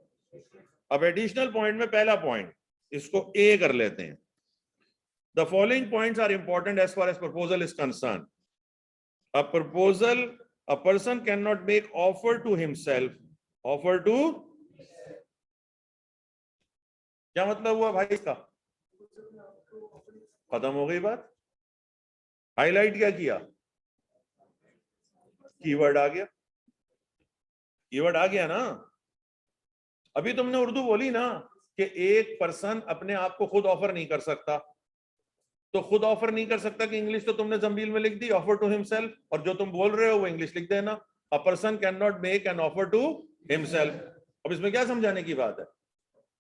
अब एडिशनल पॉइंट में पहला पॉइंट, इसको ए कर लेते हैं। The following points are important as far as proposal is concerned. A proposal, a person cannot make offer to himself. Offer to, क्या मतलब हुआ भाई इसका? खत्म हो गई बात। हाईलाइट क्या किया? कीवर्ड आ गया, कीवर्ड आ गया ना। अभी तुमने उर्दू बोली ना कि एक पर्सन अपने आप को खुद ऑफर नहीं कर सकता, तो खुद ऑफर नहीं कर सकता कि इंग्लिश तो तुमने जंबील में लिख दी, ऑफर टू हिमसेल्फ, और जो तुम बोल रहे हो वो इंग्लिश लिख देना, a person can not make an offer to himself. अब इसमें क्या समझाने की बात है?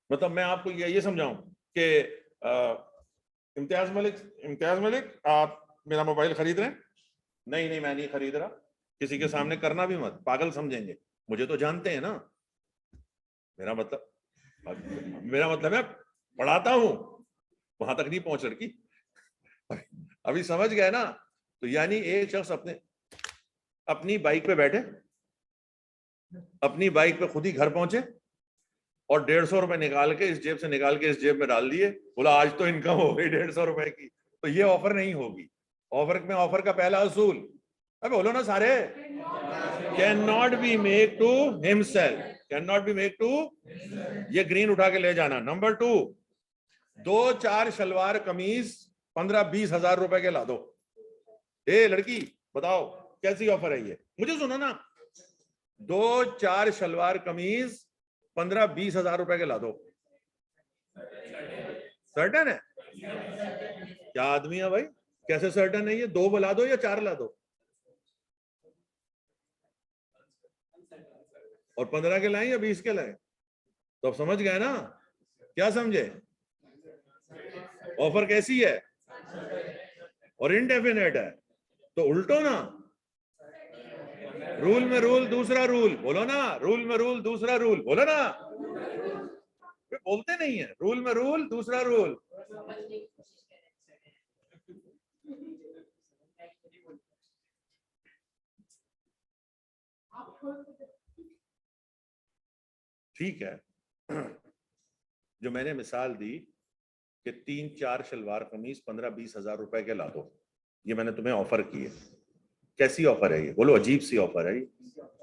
मतलब मैं आपको ये समझाऊं कि इम्तियाज मलिक आप मेरा मोबाइल खरीद रहे हैं? नहीं नहीं मैं नहीं खरीद रहा। किसी के सामने करना भी मत, पागल समझेंगे, मुझे तो जानते हैं ना। मेरा मतलब है पढ़ाता हूं, वहां तक नहीं पहुंच लड़की। अभी समझ गए ना? तो यानी एक शख्स अपनी बाइक पे बैठे, अपनी बाइक पे खुद ही घर पहुंचे और 150 रुपए निकाल के इस जेब से निकाल के इस जेब में डाल दिए, बोला आज तो इनकम हो गई 150 रुपए की। तो ये ऑफर नहीं होगी। ऑफर का पहला असूल, अब बोलो ना सारे, can not be make to himself, can not be make to, ये ग्रीन उठा के ले जाना। नंबर 2, 2-4 शलवार कमीज 15-20 हजार रुपए के ला दो। ए लड़की बताओ कैसी ऑफर है ये? मुझे सुनो ना, 2-4 शलवार कमीज 15-20 हजार रुपए के ला दो। सर्टन है? क्या आदमी है भाई, कैसे सर्टन है ये? 2 बुला दो या 4 ला दो? और 15 के लाए या 20 के लाए? तो अब समझ गए ना? क्या समझे? ऑफर कैसी है? और इनडेफिनेट है, तो उल्टो ना, रूल में रूल दूसरा रूल, बोलो ना, रूल में रूल दूसरा रूल, बोलो ना। वे बोलते नहीं है, रूल में रूल दूसरा रूल। ठीक है, जो मैंने मिसाल दी कि 3-4 शलवार कमीज 15-20 हजार रुपए के ला दो, ये मैंने तुम्हें ऑफर की है। कैसी ऑफर है ये? बोलो अजीब सी ऑफर है ये।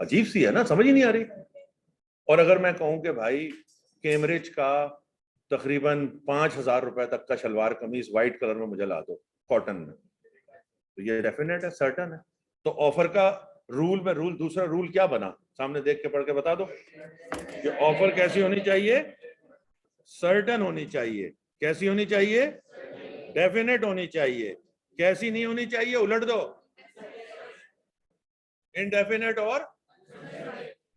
अजीब सी है ना, समझ ही नहीं आ रही। और अगर मैं कहूं कि भाई कैम्ब्रिज का तकरीबन 5,000 रुपए तक का शलवार कमीज व्हाइट कलर में मुझे ला दो, कॉटन में, तो ये डेफिनेट है, सर्टन है। तो ऑफर का रूल में रूल दूसरा रूल क्या बना? सामने देख के पढ़ के बता दो कि ऑफर कैसी होनी चाहिए? सर्टन होनी चाहिए। कैसी होनी चाहिए? डेफिनेट होनी चाहिए। कैसी नहीं होनी चाहिए? उलट दो, इनडेफिनेट और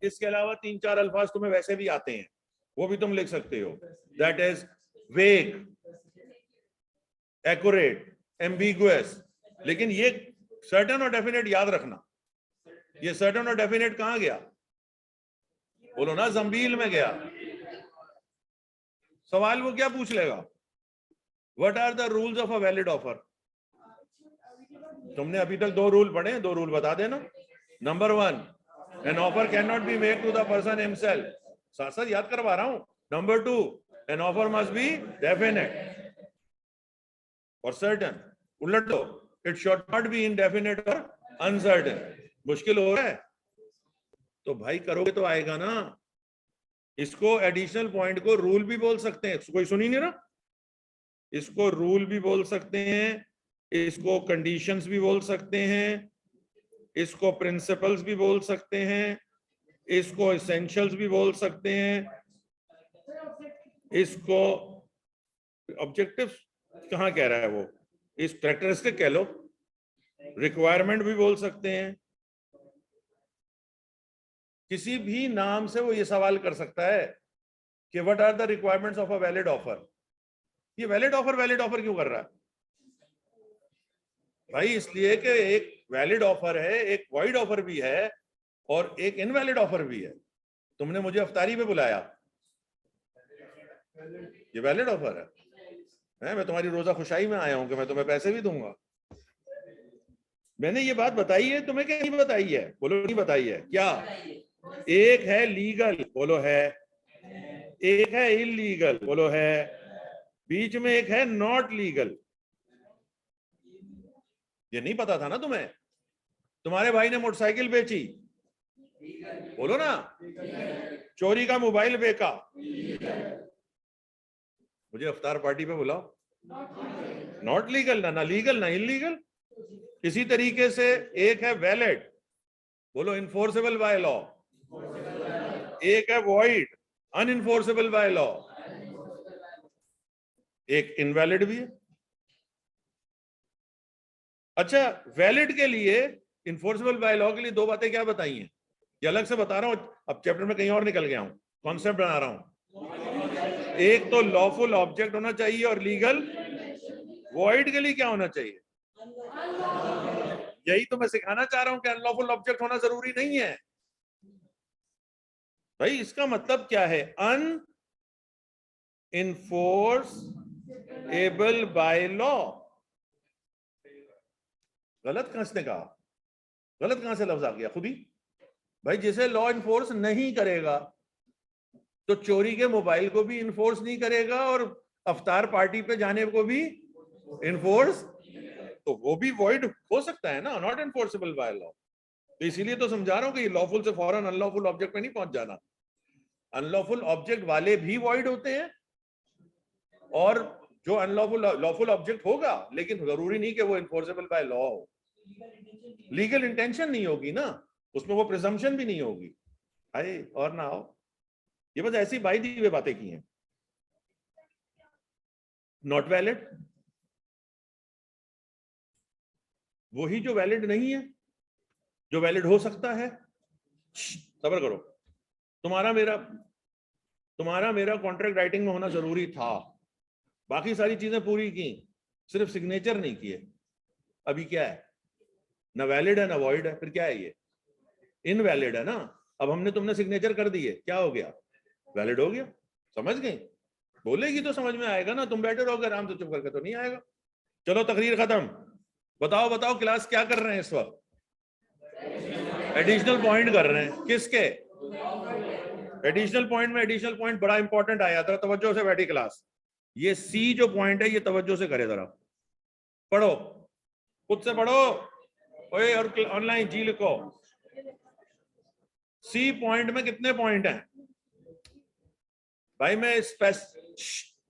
इसके अलावा 3-4 अल्फाज तुम्हें वैसे भी आते हैं, वो भी तुम लिख सकते हो। दैट इज वेग, एक्यूरेट, एम्बिगुअस। लेकिन ये सर्टन और डेफिनेट याद रखना, ये सर्टन और डेफिनेट कहां गया? बोलो ना, जंबील में गया। सवाल वो क्या पूछ लेगा? What are the rules of a valid offer? तुमने अभी तक 2 रूल पढ़े हैं, 2 रूल बता देना। Number 1, an offer cannot be made to the person himself, साथ साथ याद करवा रहा हूं। Number 2, an offer must be definite और certain। उलट दो, it should not be indefinite or uncertain। मुश्किल हो रहा है तो भाई करोगे तो आएगा ना। इसको एडिशनल पॉइंट को रूल भी बोल सकते हैं, कोई सुनी नहीं रहा? इसको रूल भी बोल सकते हैं, इसको कंडीशंस भी बोल सकते हैं, इसको प्रिंसिपल्स भी बोल सकते हैं, इसको एसेंशियल्स भी बोल सकते हैं, इसको ऑब्जेक्टिव कहां कह रहा है वो, इस कैरेक्टरिस्टिक कह लो, रिक्वायरमेंट भी बोल सकते हैं। किसी भी नाम से वो ये सवाल कर सकता है कि what are the requirements of a valid offer. ये वैलिड ऑफर क्यों कर रहा है भाई? इसलिए कि एक वैलिड ऑफर है, एक वॉइड ऑफर भी है और एक इनवैलिड ऑफर भी है। तुमने मुझे अफ्तारी पे बुलाया, ये वैलिड ऑफर है। मैं तुम्हारी रोजा खुशाई में आया हूं कि मैं तुम्हें पैसे भी दूंगा। मैंने ये बात बताई है तुम्हें कि नहीं बताई है? बोलो नहीं बताई है। क्या एक है लीगल? बोलो है। एक है इलीगल? बोलो है। बीच में एक है नॉट लीगल। ये नहीं पता था ना तुम्हें? तुम्हारे भाई ने मोटरसाइकिल बेची, बोलो ना। चोरी का मोबाइल बेचा, मुझे अफ्तार पार्टी पे बुलाओ, नॉट लीगल ना लीगल ना इलीगल। इसी तरीके से एक है वैलिड, बोलो इन्फोर्सेबल बाय लॉ। एक है वॉइड, अनइन्फोर्सेबल बाय लॉ, एक इनवैलिड भी है। अच्छा, वैलिड के लिए, इन्फोर्सेबल बाय लॉ के लिए दो बातें क्या बताई हैं, ये अलग से बता रहा हूं, अब चैप्टर में कहीं और निकल गया हूं, कॉन्सेप्ट बना रहा हूं। एक तो लॉफुल ऑब्जेक्ट होना चाहिए और लीगल वॉइड के लिए क्या होना चाहिए, यही तो मैं सिखाना चाह रहा हूं कि अनलॉफुल ऑब्जेक्ट होना जरूरी नहीं है भाई। इसका मतलब क्या है, अनइन्फोर्सेबल बाय लॉ। गलत किसने कहा, गलत कहां से लफ्ज आ गया, खुद ही भाई। जिसे लॉ इन्फोर्स नहीं करेगा तो चोरी के मोबाइल को भी इन्फोर्स नहीं करेगा और अफ्तार पार्टी पे जाने को भी इन्फोर्स, तो वो भी वॉइड हो सकता है ना, नॉट इन्फोर्सेबल बाय लॉ। तो इसीलिए तो समझा रहा हूं कि लॉफुल से फौरन अनलॉफुल ऑब्जेक्ट में नहीं पहुंच जाना। अनलॉफुल ऑब्जेक्ट वाले भी वॉइड होते हैं, और जो अनलॉफुल लॉफुल ऑब्जेक्ट होगा, लेकिन जरूरी नहीं कि वो इन्फोर्सेबल बाय लॉ हो। लीगल इंटेंशन नहीं होगी ना उसमें, वो प्रिजम्पशन भी नहीं होगी। आए और ना आओ, ये बस ऐसी बाई दी हुई बातें की हैं। नॉट वैलिड वही जो वैलिड नहीं है, जो वैलिड हो सकता है। सब्र करो, तुम्हारा मेरा कॉन्ट्रैक्ट राइटिंग में होना जरूरी था, बाकी सारी चीजें पूरी की, सिर्फ सिग्नेचर नहीं किए। अभी क्या है, ना वैलिड है ना वॉइड है, फिर क्या है, ये इनवैलिड है ना। अब हमने तुमने सिग्नेचर कर दिए, क्या हो गया, वैलिड हो गया। समझ गए, बोलेगी तो समझ में आएगा ना, तुम बैठे रहोगे आराम से चुप करके तो नहीं आएगा। चलो तकरीर खत्म, बताओ क्लास क्या कर रहे हैं इस वक्त, एडिशनल पॉइंट कर रहे हैं, किसके एडिशनल पॉइंट में। एडिशनल पॉइंट बड़ा इंपॉर्टेंट आया, जरा तवज्जो से बैठी क्लास। ये सी जो पॉइंट है ये तवज्जो से करे, जरा पढ़ो, खुद से पढ़ो। ओए और ऑनलाइन जी लिखो, सी पॉइंट में कितने पॉइंट हैं भाई। मैं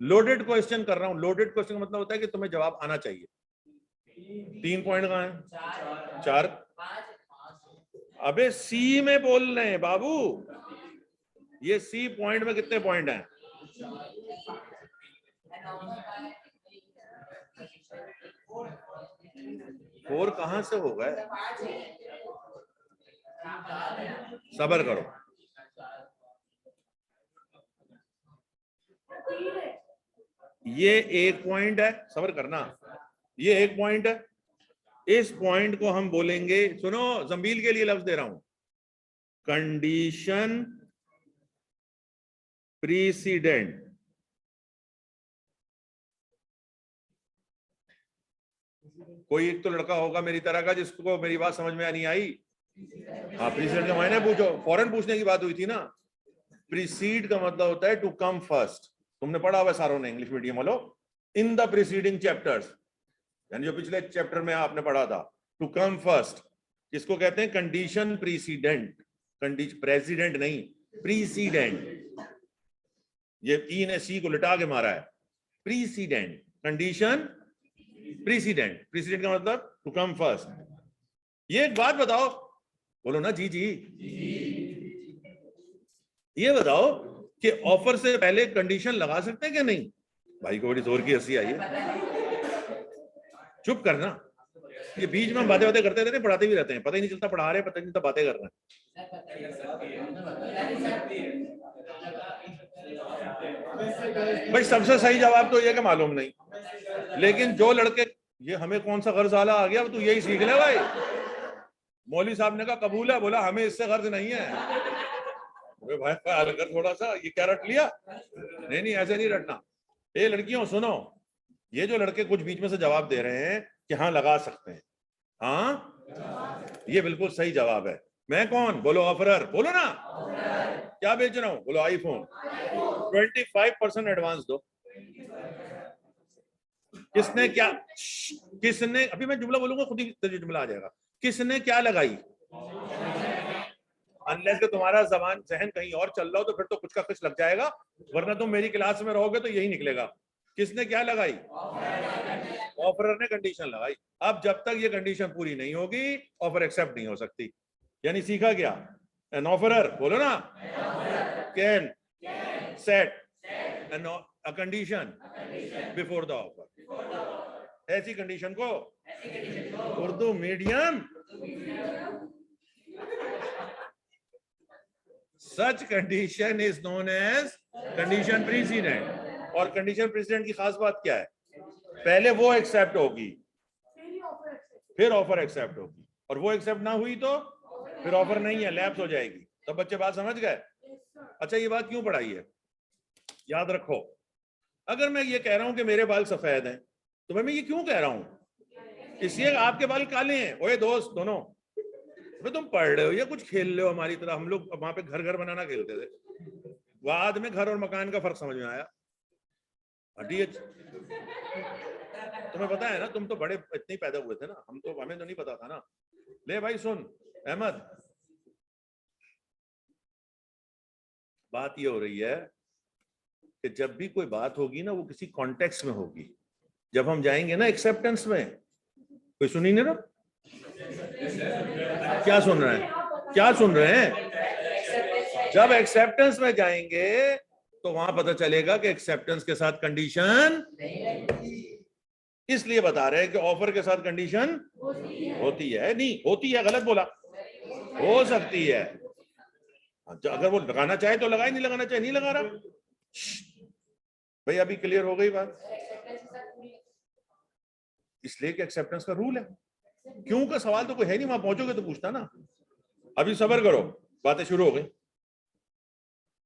लोडेड क्वेश्चन कर रहा हूं। लोडेड क्वेश्चन का मतलब होता है कि तुम्हें जवाब आना चाहिए। 3 पॉइंट कहां है, 4। अबे सी में बोल रहे हैं बाबू, ये सी पॉइंट में कितने पॉइंट हैं, 4 कहां से होगा, सबर करो। ये एक पॉइंट है, सबर करना, ये एक पॉइंट है। इस पॉइंट को हम बोलेंगे, सुनो जमील के लिए लफ्ज दे रहा हूं, कंडीशन प्रीसीडेंट। कोई एक तो लड़का होगा मेरी तरह का जिसको मेरी बात समझ में नहीं आई। हाँ, प्रीसीडेंट के मायने पूछो, फौरन पूछने की बात हुई थी ना। प्रीसीड का मतलब होता है टू कम फर्स्ट। तुमने पढ़ा हुआ सारों ने, इंग्लिश मीडियम वालों, इन द प्रीसीडिंग चैप्टर्स, यानी जो पिछले चैप्टर में आपने पढ़ा था। टू कम फर्स्ट किसको कहते हैं, कंडीशन प्रीसीडेंट। प्रेसिडेंट नहीं, प्रीसीडेंट। ये ई ने सी को लिटा के मारा है, प्रीसीडेंट, कंडीशन प्रीसीडेंट। प्रीसीडेंट का मतलब टू कम फर्स्ट। ये एक बात बताओ, बोलो ना जी जी, ये बताओ कि ऑफर से पहले कंडीशन लगा सकते हैं क्या नहीं। भाई को बड़ी जोर की हंसी आई है, चुप करना। ये बीच में हम बातें करते रहते हैं, पढ़ाते भी रहते हैं, पता ही नहीं चलता पढ़ा रहे, पता नहीं चलता बातें कर रहे हैं। भाई सबसे सही जवाब तो ये कि मालूम नहीं, लेकिन जो लड़के, ये हमें कौन सा गर्ज आला आ गया, तू यही सीख ले भाई। मौलवी साहब ने कहा कबूल है, बोला हमें इससे गर्ज नहीं है। भाई हलकर थोड़ा सा, ये क्या रट लिया, नहीं ऐसे नहीं रटना। ये लड़कियों सुनो, ये जो लड़के कुछ बीच में से जवाब दे रहे हैं कि हाँ लगा सकते हैं, हाँ ये बिल्कुल सही जवाब है। मैं कौन, बोलो ऑफरर, बोलो ना। क्या बेच रहा हूं, बोलो आईफोन। 25% एडवांस दो। किसने क्या, किसने, अभी मैं जुमला बोलूंगा खुद ही जुमला आ जाएगा। किसने क्या लगाई, अनलेस कि तुम्हारा जबान जहन कहीं और चल रहा हो तो फिर तो कुछ का कुछ लग जाएगा, वरना तुम मेरी क्लास में रहोगे तो यही निकलेगा। किसने क्या लगाई, ऑफरर ने कंडीशन लगाई। अब जब तक ये कंडीशन पूरी नहीं होगी ऑफर एक्सेप्ट नहीं हो सकती। यानी सीखा क्या, एन ऑफरर, बोलो ना, can set a condition before the offer. ऐसी कंडीशन को Urdu medium, such condition is known as condition precedent. और कंडीशन प्रेसिडेंट की खास बात क्या है? पहले वो एक्सेप्ट होगी, फिर ऑफर एक्सेप्ट होगी, और वो एक्सेप्ट ना हुई तो फिर ऑफर नहीं है, लैप्स हो जाएगी। तो बच्चे बात समझ गए? अच्छा, ये बात क्यों पढ़ाई है? याद रखो, अगर मैं ये कह रहा हूं कि मेरे बाल सफेद हैं, तो मैं ये क्यों कह रहा हूं? इसलिए आपके बाल काले हैं। ओए दोस्त दोनों, तुम पढ़ रहे हो या कुछ खेल रहे हो हमारी तरह? हम लोग वहां पे घर घर बनाना खेलते थे, बाद में घर और मकान का फर्क समझ में आया। तुम्हें पता है ना, तुम तो बड़े इतने पैदा हुए थे ना, हमें तो नहीं पता था ना। ले भाई सुन अहमद, बात ये हो रही है कि जब भी कोई बात होगी ना, वो किसी कॉन्टेक्स्ट में होगी। जब हम जाएंगे ना एक्सेप्टेंस में, कोई सुन ही नहीं रहा? क्या सुन रहे हैं? क्या सुन रहे हैं? जब एक्सेप्टेंस में जाएंगे तो वहां पता चलेगा कि एक्सेप्टेंस के साथ कंडीशन, इसलिए बता रहे हैं कि ऑफर के साथ कंडीशन होती है, नहीं होती है, गलत बोला, हो सकती है। अगर वो लगाना चाहे तो लगाए, नहीं लगाना चाहे नहीं लगा रहा। भाई अभी क्लियर हो गई बात? इसलिए कि एक्सेप्टेंस का रूल है। क्यों का सवाल तो कोई है नहीं, वहां पहुंचोगे तो पूछता ना। अभी सब्र करो, बातें शुरू हो गई,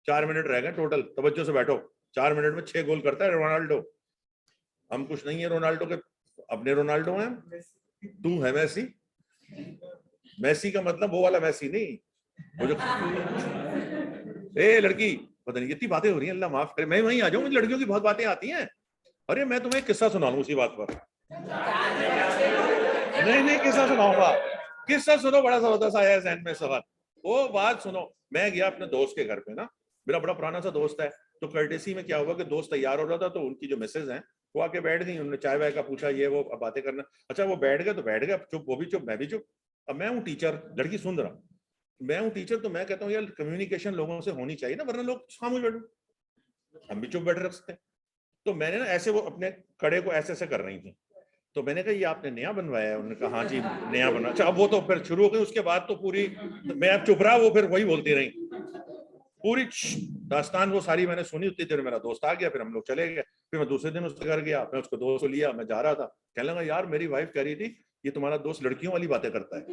4 मिनट रह गए टोटल। तवज्जो से बैठो। 4 मिनट में 6 गोल करता है रोनाल्डो। हम कुछ नहीं है रोनाल्डो के, अपने रोनाल्डो हैं। तू है मैसी। मैसी का मतलब वो वाला मैसी नहीं, वो जो ए लड़की, पता नहीं कितनी बातें हो रही हैं, अल्लाह माफ करे। मैं वहीं आ जाऊं, मुझे लड़कियों की बहुत बातें आती हैं। अरे मैं तुम्हें एक किस्सा सुना लूं उसी बात पर। नहीं किस्सा सुनाऊंगा। किस्सा सुनो, बड़ा जबरदस्त आया है जहन में सवाल। वो बात सुनो, मैं गया अपने दोस्त के घर पे ना, मेरा बड़ा पुराना सा दोस्त है। तो कर्टेसी में क्या हुआ कि दोस्त तैयार हो रहा था, तो उनकी जो मिसेज हैं वो आके बैठ गई। उन्होंने चाय वाय का पूछा, ये वो बातें करना। अच्छा वो बैठ गए तो बैठ गए, चुप, वो भी चुप, मैं भी चुप। अब मैं हूँ टीचर, लड़की सुन रहा, मैं हूँ टीचर, तो मैं कहता हूँ यार कम्युनिकेशन लोगों से होनी चाहिए ना, वरना लोग खामोश बैठो, हम भी चुप बैठे रख सकते हैं। तो मैंने ना ऐसे, वो अपने कड़े को ऐसे ऐसे कर रही थी, तो मैंने कहा ये आपने नया बनवाया है? उन्होंने कहा हाँ जी नया बना। अच्छा अब वो तो फिर शुरू हो गई, उसके बाद तो पूरी, मैं अब चुप रहा, वो फिर वही बोलती रही पूरी दास्तान। वो सारी मैंने सुनी। उतनी देर मेरा दोस्त आ गया, फिर हम लोग चले गए। फिर मैं दूसरे दिन उसके घर गया, मैं उसको दोस्त को लिया, मैं जा रहा था, कहने लगा यार मेरी वाइफ कह रही थी ये तुम्हारा दोस्त लड़कियों वाली बातें करता है।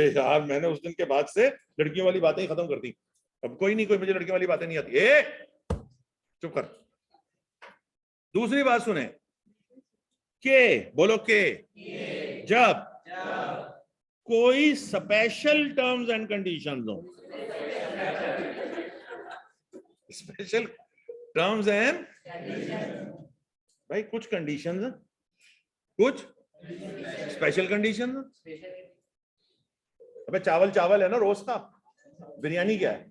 यार मैंने उस दिन के बाद से लड़कियों वाली बातें ही खत्म कर दी। अब कोई नहीं, कोई मुझे लड़कियों वाली बातें नहीं आती। चुप कर। दूसरी बात सुने, के बोलो के, जब कोई स्पेशल टर्म्स एंड कंडीशंस हो, स्पेशल टर्म्स एंड, भाई कुछ कंडीशंस, कुछ स्पेशल कंडीशंस। अबे चावल चावल है ना रोज का, बिरयानी क्या है?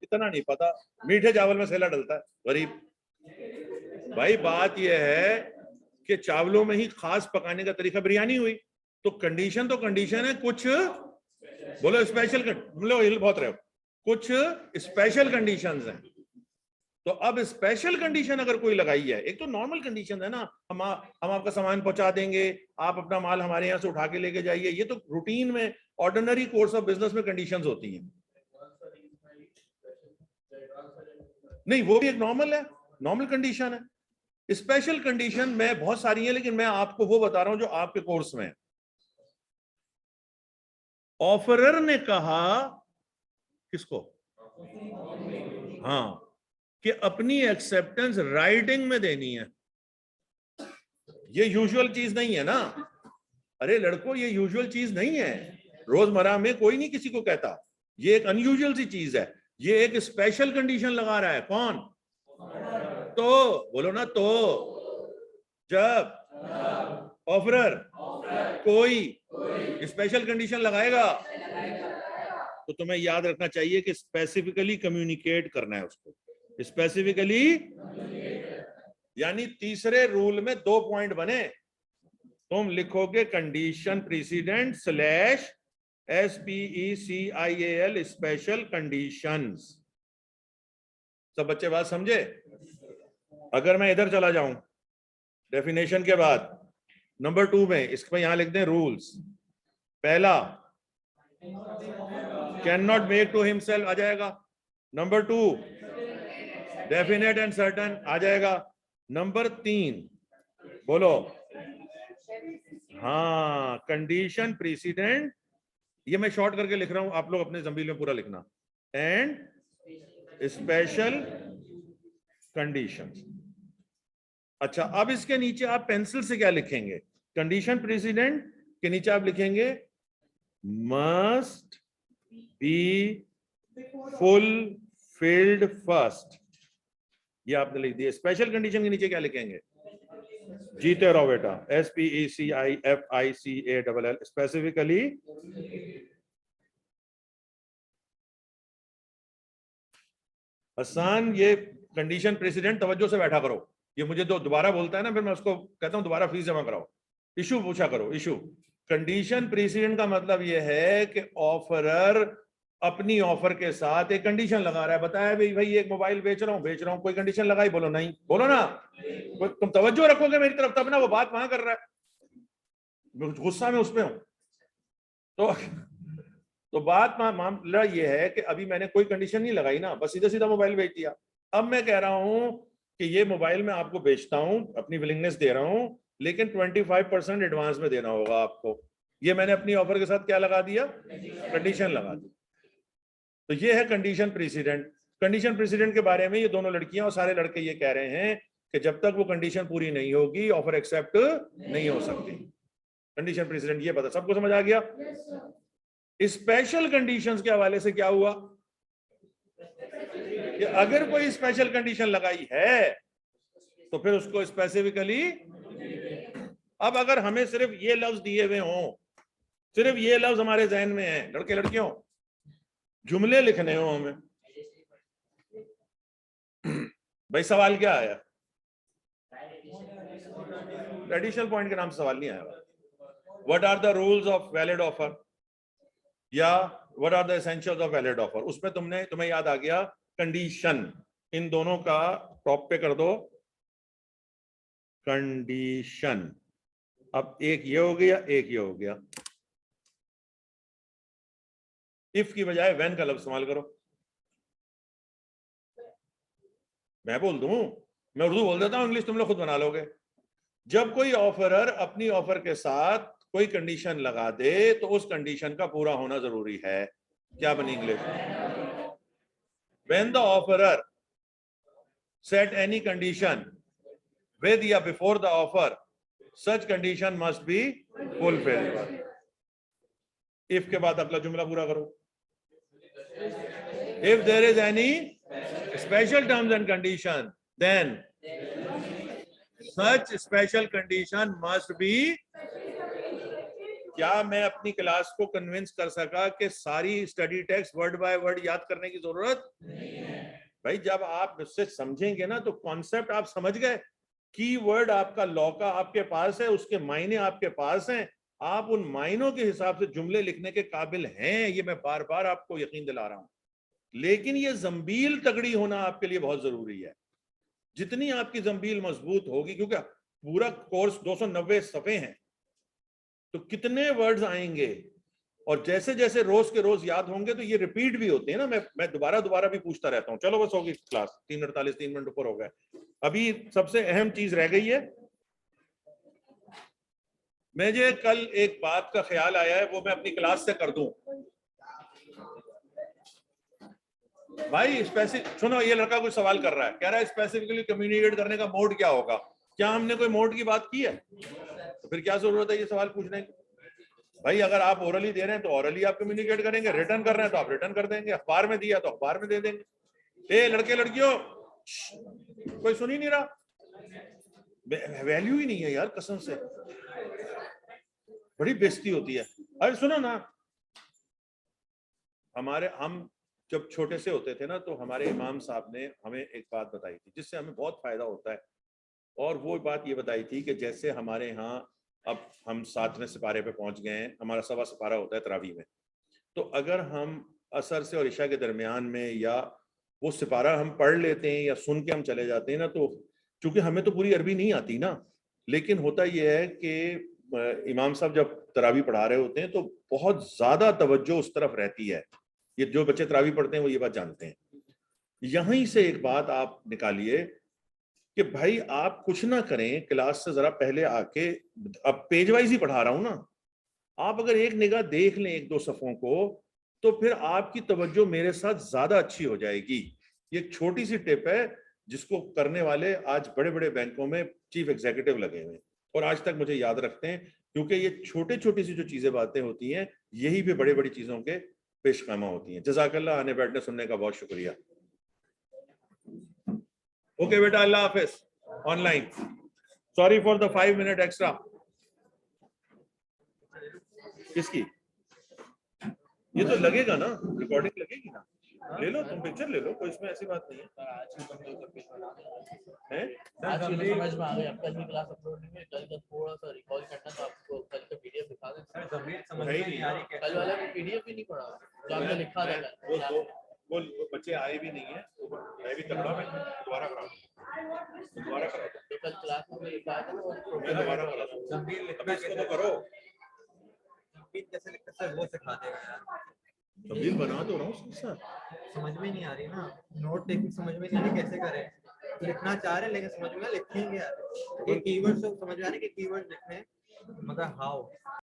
इतना नहीं पता, मीठे चावल में सेला डलता है, गरीब। भाई बात यह है कि चावलों में ही खास पकाने का तरीका बिरयानी हुई। तो कंडीशन है, कुछ बोलो स्पेशल, बोलो हिल बहुत रहे हो, कुछ स्पेशल कंडीशंस हैं। तो अब स्पेशल कंडीशन अगर कोई लगाई है, एक तो नॉर्मल कंडीशन है ना, हम आपका सामान पहुंचा देंगे, आप अपना माल हमारे यहाँ से उठा के लेके जाइए, ये तो रूटीन में ऑर्डिनरी कोर्स ऑफ बिजनेस में कंडीशंस होती हैं। नहीं वो भी एक नॉर्मल है, नॉर्मल कंडीशन है। स्पेशल कंडीशन में बहुत सारी है, लेकिन मैं आपको वो बता रहा हूं जो आपके कोर्स में है। ऑफरर ने कहा, किसको? हाँ, कि अपनी एक्सेप्टेंस राइटिंग में देनी है। ये यूजुअल चीज नहीं है ना। अरे लड़कों, ये यूजुअल चीज नहीं है, रोजमर्रा में कोई नहीं किसी को कहता। ये एक अनयूजुअल सी चीज है। ये एक स्पेशल कंडीशन लगा रहा है। कौन? तो बोलो ना, तो जब ऑफरर कोई स्पेशल कंडीशन लगाएगा तो तुम्हें याद रखना चाहिए कि स्पेसिफिकली कम्युनिकेट करना है उसको, स्पेसिफिकली। यानी तीसरे रूल में 2 पॉइंट बने। तुम लिखोगे condition president slash SPECIAL, special conditions. सब बच्चे बात समझे? अगर मैं इधर चला जाऊं डेफिनेशन के बाद नंबर 2 में, इसमें यहां लिख दें रूल्स। पहला, can not make to himself आ जाएगा। नंबर 2, डेफिनेट एंड सर्टन आ जाएगा। नंबर 3 बोलो, हाँ, कंडीशन प्रेसिडेंट, ये मैं शॉर्ट करके लिख रहा हूं, आप लोग अपने जमील में पूरा लिखना, एंड स्पेशल कंडीशंस। अच्छा, अब इसके नीचे आप पेंसिल से क्या लिखेंगे? कंडीशन प्रेसिडेंट के नीचे आप लिखेंगे मस्ट बी फुलफिल्ड फर्स्ट, ये आपने लिख दिया। स्पेशल कंडीशन के नीचे क्या लिखेंगे? जीते रहो बेटा, SPECIFICALL, स्पेसिफिकली हसन। ये कंडीशन प्रेसिडेंट, तवज्जो से बैठा करो, ये मुझे तो दोबारा बोलता है ना, फिर मैं उसको कहता हूं दोबारा फीस जमा कराओ। इशू पूछा करो, इशू। कंडीशन प्रेसिडेंट का मतलब ये है कि ऑफरर अपनी ऑफर के साथ एक कंडीशन लगा रहा है। बताया भाई एक मोबाइल बेच रहा हूं, कोई कंडीशन लगाई? बोलो नहीं, बोलो ना। तुम तवज्जो रखोगे मेरी तरफ तब ना, वो बात वहां कर रहा है, गुस्सा में उसमें हूं। तो बात मामला ये है कि अभी मैंने कोई कंडीशन नहीं लगाई ना, बस सीधा सीधा मोबाइल बेच दिया। अब मैं कह रहा हूं कि ये मोबाइल मैं आपको बेचता हूं, अपनी विलिंगनेस दे रहा हूं, लेकिन 25% एडवांस में देना होगा आपको। ये मैंने अपनी ऑफर के साथ क्या लगा दिया? कंडीशन लगा दी। तो ये है कंडीशन प्रेसिडेंट। कंडीशन प्रेसिडेंट के बारे में ये दोनों लड़कियां और सारे लड़के ये कह रहे हैं कि जब तक वो कंडीशन पूरी नहीं होगी ऑफर एक्सेप्ट नहीं हो सकती। कंडीशन प्रेसिडेंट ये पता, सबको समझ आ गया? स्पेशल कंडीशंस के हवाले से क्या हुआ कि अगर कोई स्पेशल कंडीशन लगाई है तो फिर उसको स्पेसिफिकली, अब अगर हमें सिर्फ ये लफ्ज दिए हुए हों, सिर्फ ये लफ्ज हमारे जहन में है, लड़के लड़कियों, जुमले लिखने हो हमें, भाई सवाल क्या आया? एडिशनल पॉइंट के नाम से सवाल नहीं आया। What are the rules of valid offer या what are the essentials of valid offer, उसमें तुम्हें याद आ गया कंडीशन। इन दोनों का टॉप पे कर दो कंडीशन। अब एक ये हो गया, एक ये हो गया। इफ की बजाय व्हेन का लफ्ज इस्तेमाल करो। मैं बोल दूं, मैं उर्दू बोल देता हूं, इंग्लिश तुम लोग खुद बना लोगे। जब कोई ऑफरर अपनी ऑफर के साथ कोई कंडीशन लगा दे तो उस कंडीशन का पूरा होना जरूरी है। क्या बनी English? When the offeror set any condition with या before the offer, such condition must be fulfilled. if के बाद अगला जुमला पूरा करो। if there is any special terms and condition, then such special condition must be। क्या मैं अपनी क्लास को कन्विंस कर सका कि सारी study text word by word याद करने की जरूरत नहीं है? भाई जब आप उससे समझेंगे ना तो कॉन्सेप्ट आप समझ गए, कीवर्ड आपका लॉ का आपके पास है, उसके मायने आपके पास हैं, आप उन मायनों के हिसाब से जुमले लिखने के काबिल हैं। ये मैं बार बार आपको यकीन दिला रहा हूं, लेकिन ये जंबील तगड़ी होना आपके लिए बहुत जरूरी है। जितनी आपकी जंबील मजबूत होगी, क्योंकि पूरा कोर्स 290 सफ़े हैं, तो कितने वर्ड्स आएंगे और जैसे जैसे रोज के रोज याद होंगे तो ये रिपीट भी होते हैं ना। मैं दोबारा दोबारा भी पूछता रहता हूँ। चलो बस होगी क्लास, 3:48, 3 मिनट ऊपर हो गए। अभी सबसे अहम चीज रह गई है। मुझे कल एक बात का ख्याल आया है, वो मैं अपनी क्लास से कर दूं। भाई स्पेसिफिक सुनो, ये लड़का कोई सवाल कर रहा है, कह रहा है स्पेसिफिकली कम्युनिकेट करने का मोड क्या होगा? क्या हमने कोई मोड की बात की है? तो फिर क्या जरूरत है ये सवाल पूछने की? भाई अगर आप ओरली दे रहे हैं तो ओरली आप कम्युनिकेट करेंगे, रिटर्न कर रहे हैं तो आप रिटर्न कर देंगे, अखबार में दिया तो अखबार में दे देंगे। ए लड़के लड़कियों, कोई सुन ही नहीं रहा, वैल्यू ही नहीं है यार, कसम से बड़ी बेइज्जती होती है। अरे सुनो ना, हम जब छोटे से होते थे ना तो हमारे इमाम साहब ने हमें एक बात बताई थी जिससे हमें बहुत फायदा होता है, और वो बात ये बताई थी कि जैसे हमारे यहाँ अब हम 7वें सिपारे पे पहुंच गए हैं, हमारा 7वां सिपारा होता है तरावी में, तो अगर हम असर से और इशा के दरमियान में या वो सिपारा हम पढ़ लेते हैं या सुन के हम चले जाते हैं ना, तो चूंकि हमें तो पूरी अरबी नहीं आती ना, लेकिन होता यह है कि इमाम साहब जब तरावी पढ़ा रहे होते हैं तो बहुत ज्यादा तवज्जो उस तरफ रहती है। ये जो बच्चे तरावी पढ़ते हैं वो ये बात जानते हैं। यहीं से एक बात आप निकालिए कि भाई आप कुछ ना करें, क्लास से जरा पहले आके, अब पेज वाइज ही पढ़ा रहा हूं ना, आप अगर एक निगाह देख लें एक दो सफ़ों को, तो फिर आपकी तवज्जो मेरे साथ ज्यादा अच्छी हो जाएगी। ये एक छोटी सी टिप है जिसको करने वाले आज बड़े बड़े बैंकों में चीफ एग्जीक्यूटिव लगे हुए हैं और आज तक मुझे याद रखते हैं, क्योंकि ये छोटे छोटी सी जो चीजें बातें होती हैं यही भी बड़ी बड़ी चीजों के पेशकामा होती हैं। जज़ाकल्लाह, आने बैठने सुनने का बहुत शुक्रिया। ओके बेटा, अल्लाह हाफिज। Online sorry for the 5 minute extra. किसकी? ये तो लगेगा ना, रिकॉर्डिंग लगेगी ना, ले लो तुम पिक्चर ले लो, कोई इसमें ऐसी बात नहीं है। आज की समझ में आ गया। अब कल की क्लास अपलोड नहीं हुई, कल का थोड़ा सा रिकॉल करना, तो आपको कल का पीडीएफ दिखा दें। समझ में नहीं आ रही। कल वाला भी पीडीएफ ही नहीं पढ़ा जो आपने लिखा था। वो बच्चे आए भी नहीं है, तो मैं भी तगड़ा, मैं दोबारा करा जो कल क्लास में लिखा था ना, वो मैं दोबारा करा दूं। अब इसको तो करो, कैसे लिखते सर वो सिखा देगा यार। तब्दील बना तो रहा हूँ सर। समझ में नहीं आ रही ना, नोट टेकिंग समझ में नहीं आ रही, कैसे करें। लिखना चाह रहे हैं लेकिन समझ में लिखेंगे यार, ये कीवर्ड्स समझ में आ रहे कि कीवर्ड्स लिखने हैं, मगर हाउ।